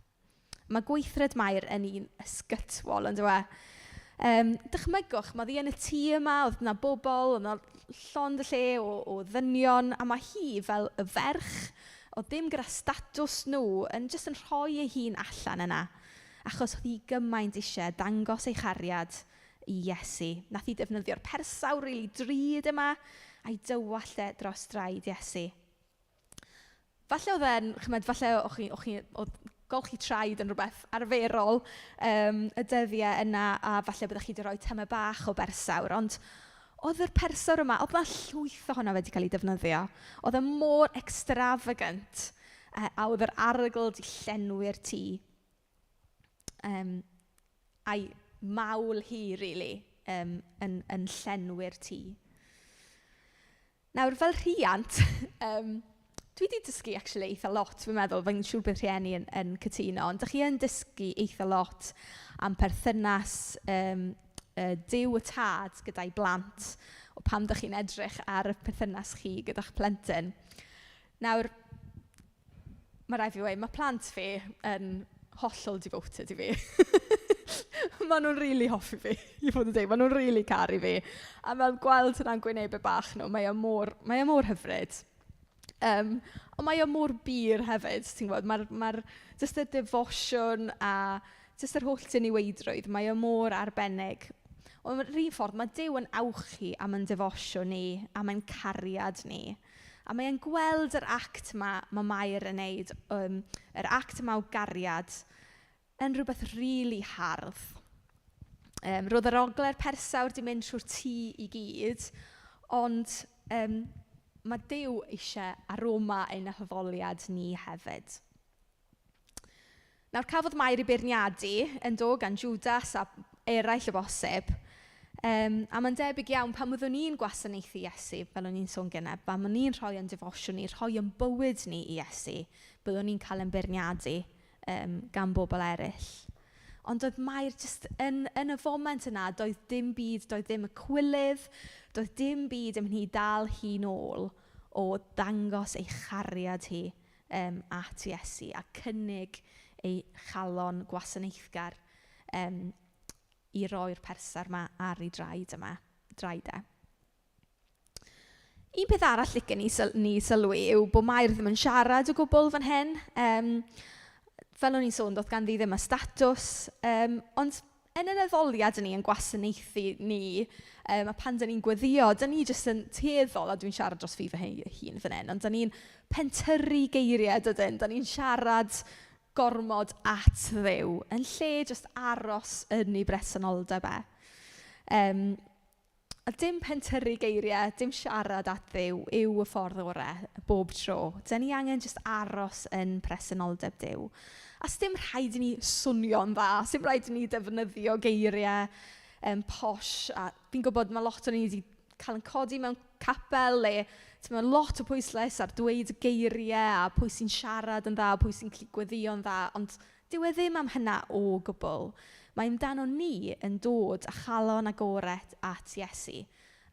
Mae gweithred Mair yn un ysgytwol, yn dywe. Dychmygwch, mae ddi yn y tŷ yma, oedd yna bobl, oedd yna llond y lle o ddynion, a mae hi fel y ferch, o ddim gyda statws nhw, yn jyst yn rhoi ei hun allan yna, achos oedd hi gymaint eisiau dangos ei chariad i Iesu. Nath hi defnyddio'r persawr rili drud yma, a'i dywallt dros draed Iesu. Falle oedd e'n, falle oedd golchi traed yn rhywbeth arferol y dyddiau yna, a falle byddwch chi wedi rhoi tymau bach o bersawr, ond oedd yr persawr yma, oedd yna llwyth ohono wedi cael ei defnyddio. Oedd e mor extravagant, a oedd yr arogl wedi llenwi'r tŷ. A'i mawl hi, rili, yn llenwi'r tŷ. Nawr, fel rhiant, dwi wedi dysgu actually eitha lot, fi'n meddwl, fe'n siŵr bydd rhieni yn cytuno, ond dych chi yn dysgu eitha lot am perthynas Duw y Tad gyda'i blant, o pam dych chi'n edrych ar y perthynas chi gyda'ch plentyn. Nawr, mae rhaid fi weid, mae plant fi yn hollol devoted i fi. Maen nhw'n rili hoffi fi, i fod yn dweud. Maen nhw'n rili caru fi. A fel gweld hynna'n gwynebau bach nhw, mae o mor hyfryd. Ond mae o mor bir hefyd, ti'n gwybod. Mae'r jyst y defosiwn a jyst yr holl diniweidrwydd, mae o mor arbennig. Ond yr un ffordd, mae Duw yn awchu am ein defosiwn ni, am ein cariad ni. A mae'n gweld yr act mae Mair yn neud, yr act yma o gariad, yn rhywbeth rili hardd. Roedd yr ogle'r persawr di mynd trwy'r tŷ i gyd, ond mae Duw eisiau aroma ein hyfoliad ni hefyd. Nawr cafodd Mair i beirniadu yn dod gan Judas a eraill y bosib. A mae'n debyg iawn pan byddwn ni'n gwasanaethu Iesu, fel o'n i'n sôn gynnau, pan byddwn ni'n rhoi yn defosiwn ni, rhoi yn bywyd ni i Iesu, byddwn ni'n cael yn beirniadu gan bobl eraill. Ond doedd Mair jyst yn y foment yna, doedd dim byd, doedd dim y cwilydd, doedd dim byd ym mhni dal hi nôl o dangos ei chariad hi at Iesu a cynnig ei chalon gwasanaethgar i roi'r persar yma ar ei draed e. Un peth arall licen ni sylwi yw bod Mair ddim yn siarad o gwbl fan hyn. Fel o'n i'n sôn, doedd ganddi ddim y statws. Ond yn yr addoliad ni yn gwasanaethu ni, a pan dyn ni'n gweddio, dyn ni jyst yn tueddol, a dwi'n siarad dros fi fy hun fan hyn, ond dyn ni'n pentyrru geiriau dydyn, dyn ni'n siarad gormod at Dduw, yn lle jyst aros yn ei bresenoldeb e. A dim pentyrru geiriau, dim siarad at Dduw yw y ffordd orau bob tro. Dyn ni angen jyst aros yn presenoldeb Duw. A dim rhaid i ni swnio'n dda, dim rhaid i ni defnyddio geiriau posh. A fi'n gwybod mae lot o ni wedi cael yn codi mewn capel le mae lot o pwyslais ar dweud geiriau a pwy sy'n siarad yn dda, pwy sy'n gallu gweddio'n dda, ond dyw e ddim am hynna o gwbl. Mae amdano ni yn dod a chalon agored at Iesu.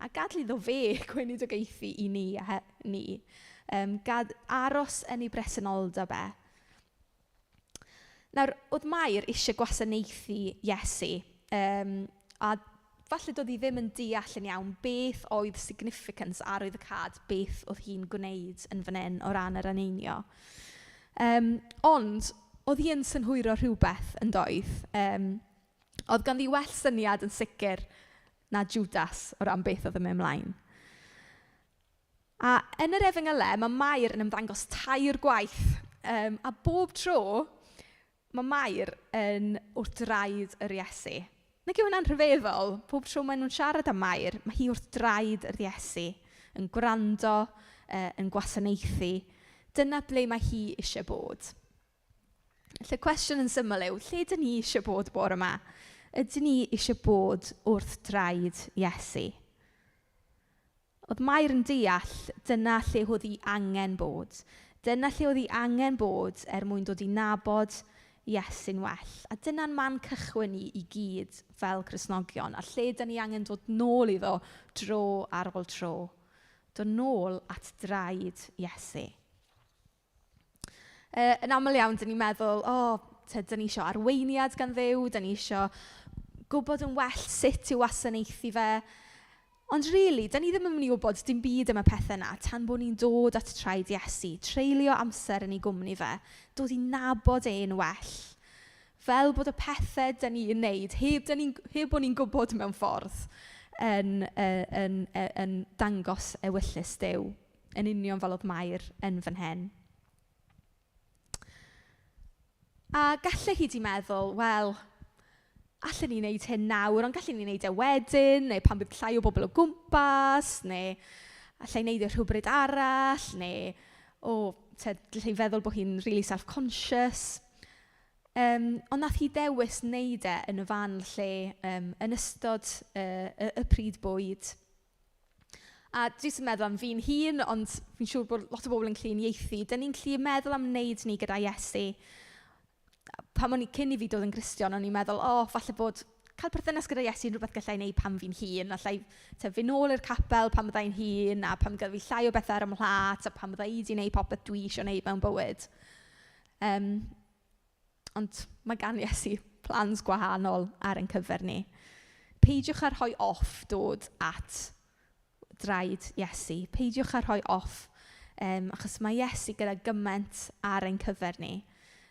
A gadal iddo fe gweinidogaethu i ni. Aros yn ei bresenoldeb e. Nawr, oedd Mair eisiau gwasanaethu Iesu, a falle doedd hi ddim yn deall yn iawn beth oedd significance arwyddocad, beth oedd hi'n gwneud yn fan hyn o ran yr eneinio. Ond, oedd hi yn synhwyro rhywbeth yn doedd. Oedd ganddi well syniad yn sicr na Judas o ran beth oedd yn mynd ymlaen. A yn yr Efengylau, mae Mair yn ymddangos tair gwaith. A bob tro, mae Mair yn wrth draed yr Iesu. Nag yw hwnna'n rhyfeddol, pob tro maen nhw'n siarad am Mair, mae hi wrth draed yr Iesu, yn gwrando, yn gwasanaethu. Dyna ble mae hi eisiau bod. Felly cwestiwn yn syml yw, lle ydyn ni eisiau bod bore yma? Ydyn ni eisiau bod wrth draed Iesu? Oedd Mair yn deall, dyna lle oedd hi angen bod. Dyna lle oedd hi angen bod mwyn dod i nabod Iesu'n well. A dyna'n man cychwyn ni i gyd fel Cristnogion. A lle dyn ni angen dod nôl iddo dro ar ôl tro. Dod nôl at draed Iesu. Yn aml iawn, dyn ni'n meddwl, dyn ni eisiau arweiniad gan Dduw, dyn ni eisiau gwybod yn well sut i wasanaethu fe. Ond rili, dyn ni ddim yn mynd i wybod dim byd am y pethau yna tan bod ni'n dod at traed Iesu, treulio amser yn ei gwmni fe, dod i nabod e'n well. Fel bod y pethau dyn ni'n neud, heb bod ni'n gwybod mewn ffordd, yn dangos ewyllus Duw, yn union fel oedd Mair yn fan hyn. A gallai hi di meddwl, wel, allan ni wneud hyn nawr, ond gallen ni wneud e wedyn, neu pan bydd llai o bobl o gwmpas, neu allai wneud e rhywbryd arall, neu allai feddwl bod hi'n really self-conscious. Ond nath hi dewis wneud e yn y fan lle yn ystod y pryd bwyd. A dwi'n meddwl am fi'n hun, ond fi'n siŵr bod lot o bobl yn gallu unieithu. Dyn ni'n gallu meddwl am wneud ni gyda Iesu. Pan o'n i cyn i fi dod yn Gristion, o'n i'n meddwl, falle bod cael perthynas gyda Iesu yn rhywbeth gallai wneud pan fi'n hun. Allai fi nôl i'r capel pan byddai'n hun, a pan gyda fi llai o bethau ar ymlaet, a pan byddai i wedi wneud popeth dwi eisiau wneud mewn bywyd. Ond mae gan Iesu plans gwahanol ar ein cyfer ni. Peidiwch â rhoi off dod at draed Iesu. Peidiwch â rhoi off, achos mae Iesu gyda gymaint ar ein cyfer ni.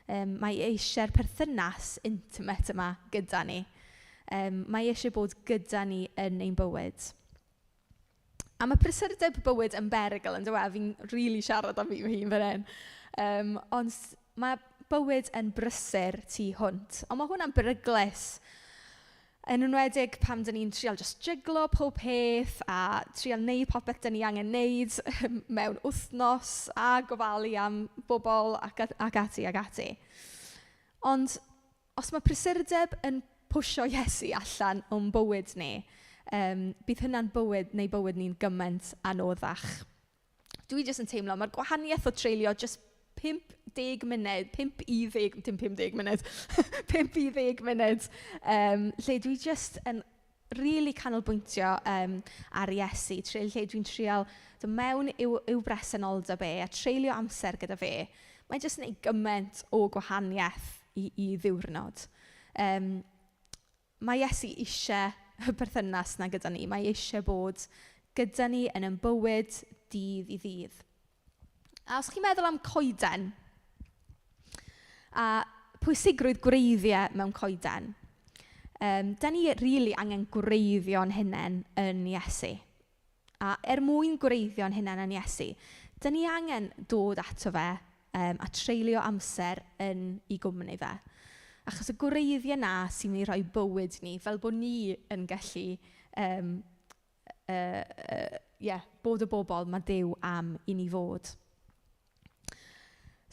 Mae eisiau'r perthynas intimate yma gyda ni. Mae eisiau bod gyda ni yn ein bywyd. A mae prysurdeb bywyd yn berygl, yn dweud, fi'n rili siarad am fi fy hun fan hyn. Ond mae bywyd yn brysur tu hwnt. Ond mae hwnna'n beryglus. Yn enwedig pam dyn ni'n trial just jyglo pob peth a trial neud popeth dyn ni angen neud mewn wythnos a gofalu am bobl ac ati ac ati. Ond os mae prysurdeb yn pwsio Iesu allan o'n bywyd ni, bydd hynna'n bywyd neu bywyd ni'n gymaint anoddach. Dwi jyst yn teimlo, mae'r gwahaniaeth o treulio just 5 munud, 5 i 10, dim 50 munud, 5 i 10 munud, lle dwi jyst yn really canolbwyntio ar Iesu, lle dwi'n trial dod mewn i'w bresenoldeb e a treulio amser gyda fe. Mae'n jyst yn ei gymaint o gwahaniaeth i ddiwrnod. Mae Iesu eisiau y perthynas na gyda ni. Mae eisiau bod gyda ni yn ein bywyd dydd i ddydd. A os chi'n meddwl am coeden, a pwysigrwydd gwreiddiau mewn coeden, da ni rili angen gwreiddio'n hunain yn Iesu. A mwyn gwreiddio'n hunain yn Iesu, da ni angen dod ato fe a treulio amser yn ei gwmni fe. Achos y gwreiddiau na sy'n mynd i roi bywyd ni, fel bod ni yn gallu bod y bobl mae Duw am i ni fod.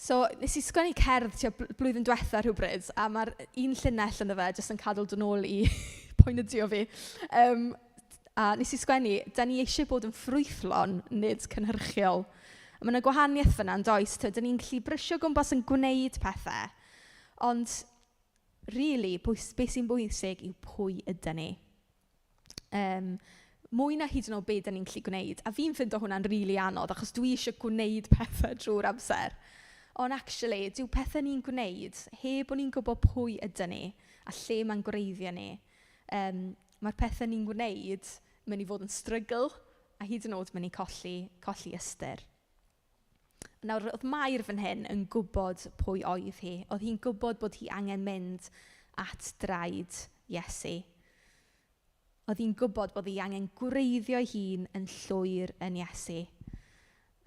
So, nes i sgwennu cerdd blwyddyn diwetha rhywbryd, a mae'r un llinell ynddo fe jyst yn cadw dod nôl i poenydio fi. A nes i sgwennu, da ni eisiau bod yn ffrwythlon, nid cynhyrchiol. A mae yna gwahaniaeth fyna yn does, da ni'n gallu brysio gwmpas yn gwneud pethau, ond rili, beth sy'n bwysig yw pwy ydyn ni. Mwy na hyd yn oed beth da ni'n gallu gwneud. A fi'n ffindo hwnna'n rili anodd, achos dwi eisiau gwneud pethau drwy'r amser. Ond actually, dyw pethau ni'n gwneud, heb bod ni'n gwybod pwy ydyn ni, a lle mae'n gwreiddio ni. Mae'r pethau ni'n gwneud mynd i fod yn strygl, a hyd yn oed mynd i colli ystyr. Nawr, oedd Mair fan hyn yn gwybod pwy oedd hi. Oedd hi'n gwybod bod hi angen mynd at draed Iesu. Oedd hi'n gwybod bod hi angen gwreiddio hun yn llwyr yn Iesu.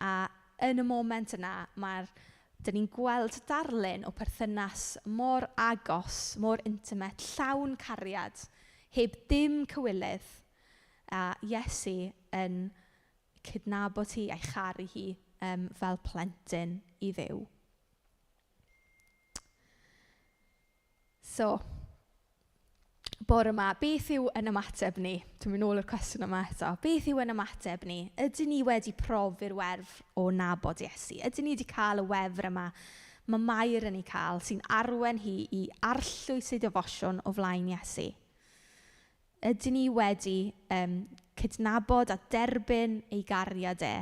A yn y moment yna, dyn ni'n gweld darlun o perthynas mor agos, mor intimate, llawn cariad, heb dim cywilydd, a Iesu yn cydnabod hi a'i charu hi fel plentyn i Dduw. So, bore yma, beth yw yn ymateb ni? Dwi'n mynd nôl i'r cwestiwn yma eto. Beth yw yn ymateb ni? Ydyn ni wedi profi'r wefr o nabod Iesu? Ydyn ni wedi cael y wefr yma? Mae Mair yn ei cael sy'n arwen hi i arllwys ei defosiwn o flaen Iesu. Ydyn ni wedi cydnabod a derbyn ei gariad e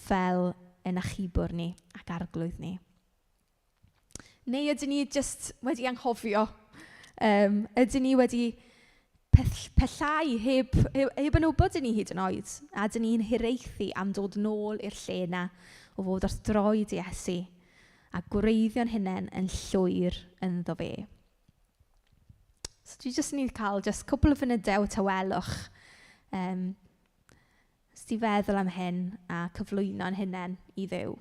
fel yn achubwr ni ac arglwydd ni? Neu ydyn ni jyst wedi anghofio? Ydyn ni wedi pellau heb yn wybod i ni hyd yn oed? A ydyn ni'n hiraethu am dod nôl i'r lle yna o fod ar droed Iesu a gwreiddio'n hunain yn llwyr ynddo fe? So dwi jyst yn cael cwbl o funudau o tawelwch os ti feddwl am hyn a cyflwyno'n hunain i Dduw.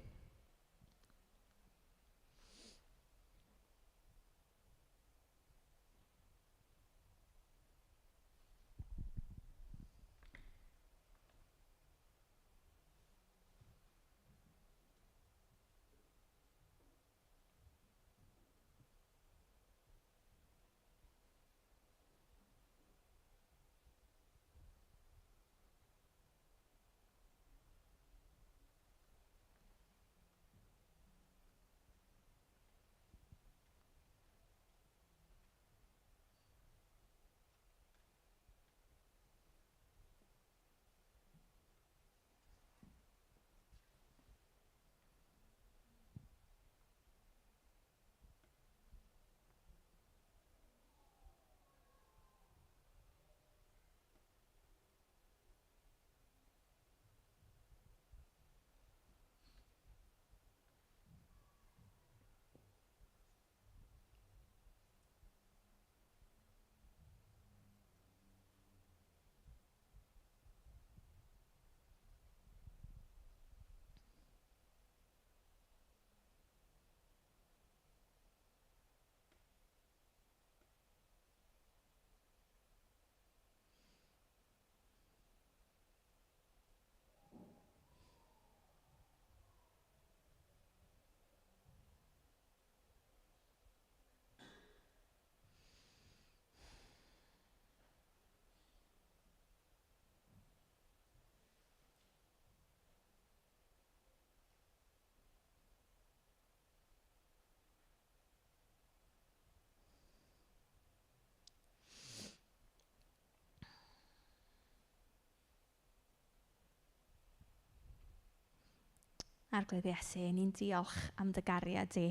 Arglwydd Iesu, ni'n diolch am dy gariad di.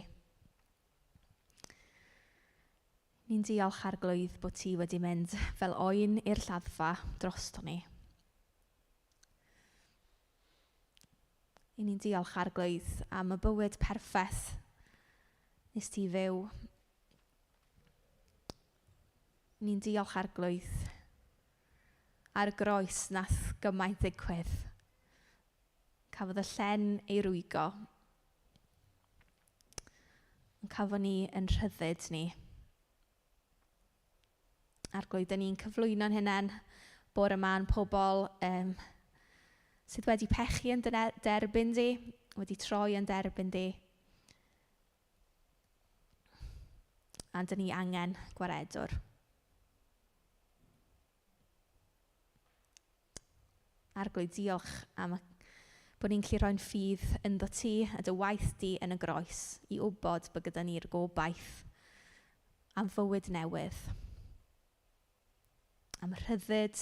Ni'n diolch Arglwydd bod ti wedi mynd fel oen i'r lladdfa drosto ni. Ni'n diolch Arglwydd am y bywyd perffaith nes ti fyw. Ni'n diolch Arglwydd ar y groes nath gymaint ddigwydd. Cafodd y llen ei rwygo. Cafon ni yn rhyddid ni. Arglwydd, dyn ni'n cyflwyno'n hunain bore yma'n pobl sydd wedi pechu yn derbyn di, wedi troi yn derbyn di. A dyn ni angen gwaredwr. Arglwydd, diolch am bod ni'n gallu rhoi'n ffydd ynddo ti a dy waith di yn y groes i wybod bod gyda ni'r gobaith am fywyd newydd. Am rhyddid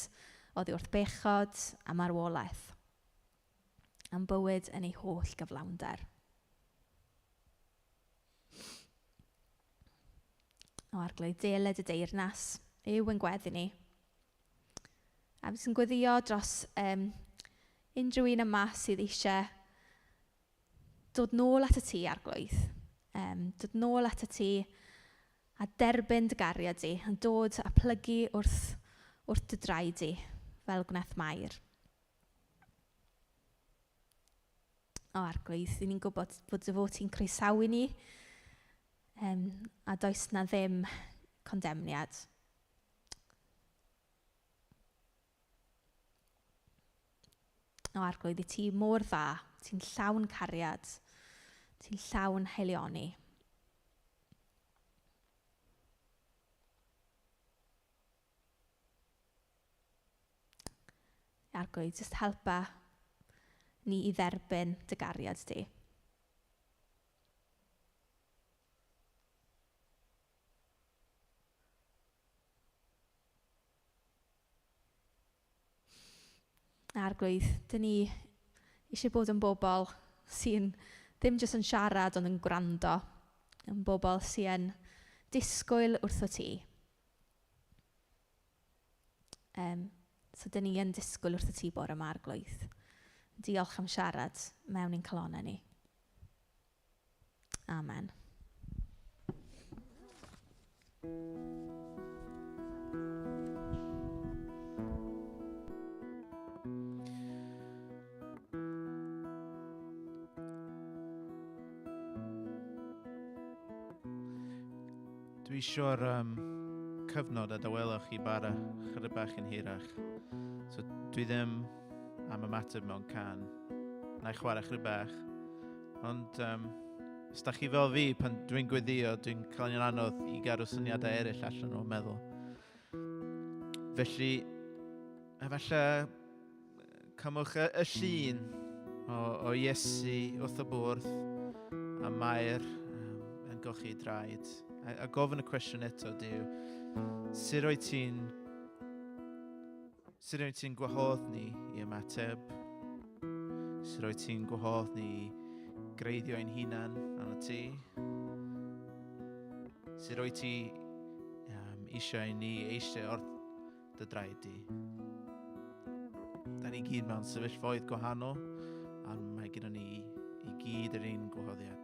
oddi wrth bechod, am arwolaeth. Am bywyd yn ei holl gyflawnder. O Arglwydd, deled y deyrnas yw yn gweddi ni. A beth sy'n gweddio dros unrhyw un yma sydd eisiau dod nôl at y ti, Arglwydd. Dod nôl at y ti a derbyn dy gariad di, a dod a plygu wrth dy draed di, fel gwnaeth Mair. O Arglwydd, ni'n gwybod bod dy fod ti'n croesawu ni, a does na ddim condemniad. O Arglwydd, i ti mor dda, ti'n llawn cariad, ti'n llawn heilioni. Arglwydd, jyst helpa ni i dderbyn dy gariad di. Arglwydd, dyn ni eisiau bod yn bobl sy'n ddim jyst yn siarad ond yn gwrando. Yn bobl sy'n disgwyl wrtho ti. So dyn ni yn disgwyl wrtho ti bore yma, Arglwydd. Diolch am siarad mewn ein calonnau ni. Amen. Dwi eisiau'r cyfnod a dawelwch i bara chydig bach yn hirach. So dwi ddim am ymateb mewn can. Na i chwarae chydig bach. Ond os da chi fel fi, pan dwi'n gweddio, dwi'n cael yn anodd i gadw syniadau eraill allan o'n meddwl. Felly, efallai cymwch y llun o Iesu wrth y bwrdd a Mair yn golchi draed. A gofyn y cwestiwn eto, Duw, sut wyt ti'n gwahodd ni i ymateb? Sut wyt ti'n gwahodd ni i greiddio ein hunan arno ti? Sut wyt ti eisiau i ni eisiau wrth dy draed di? Da ni gyd mewn sefyllfoedd gwahanol, a mae gyda ni i gyd yr un gwahoddiad.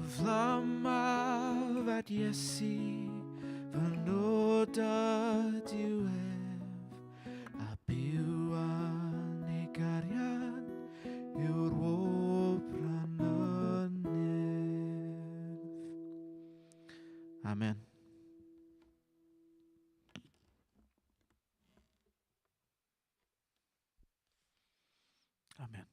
Flamaf at Iesu fy nodau diwedd a byw yn ei gariad yw'r wobran ynef. Amen. Amen.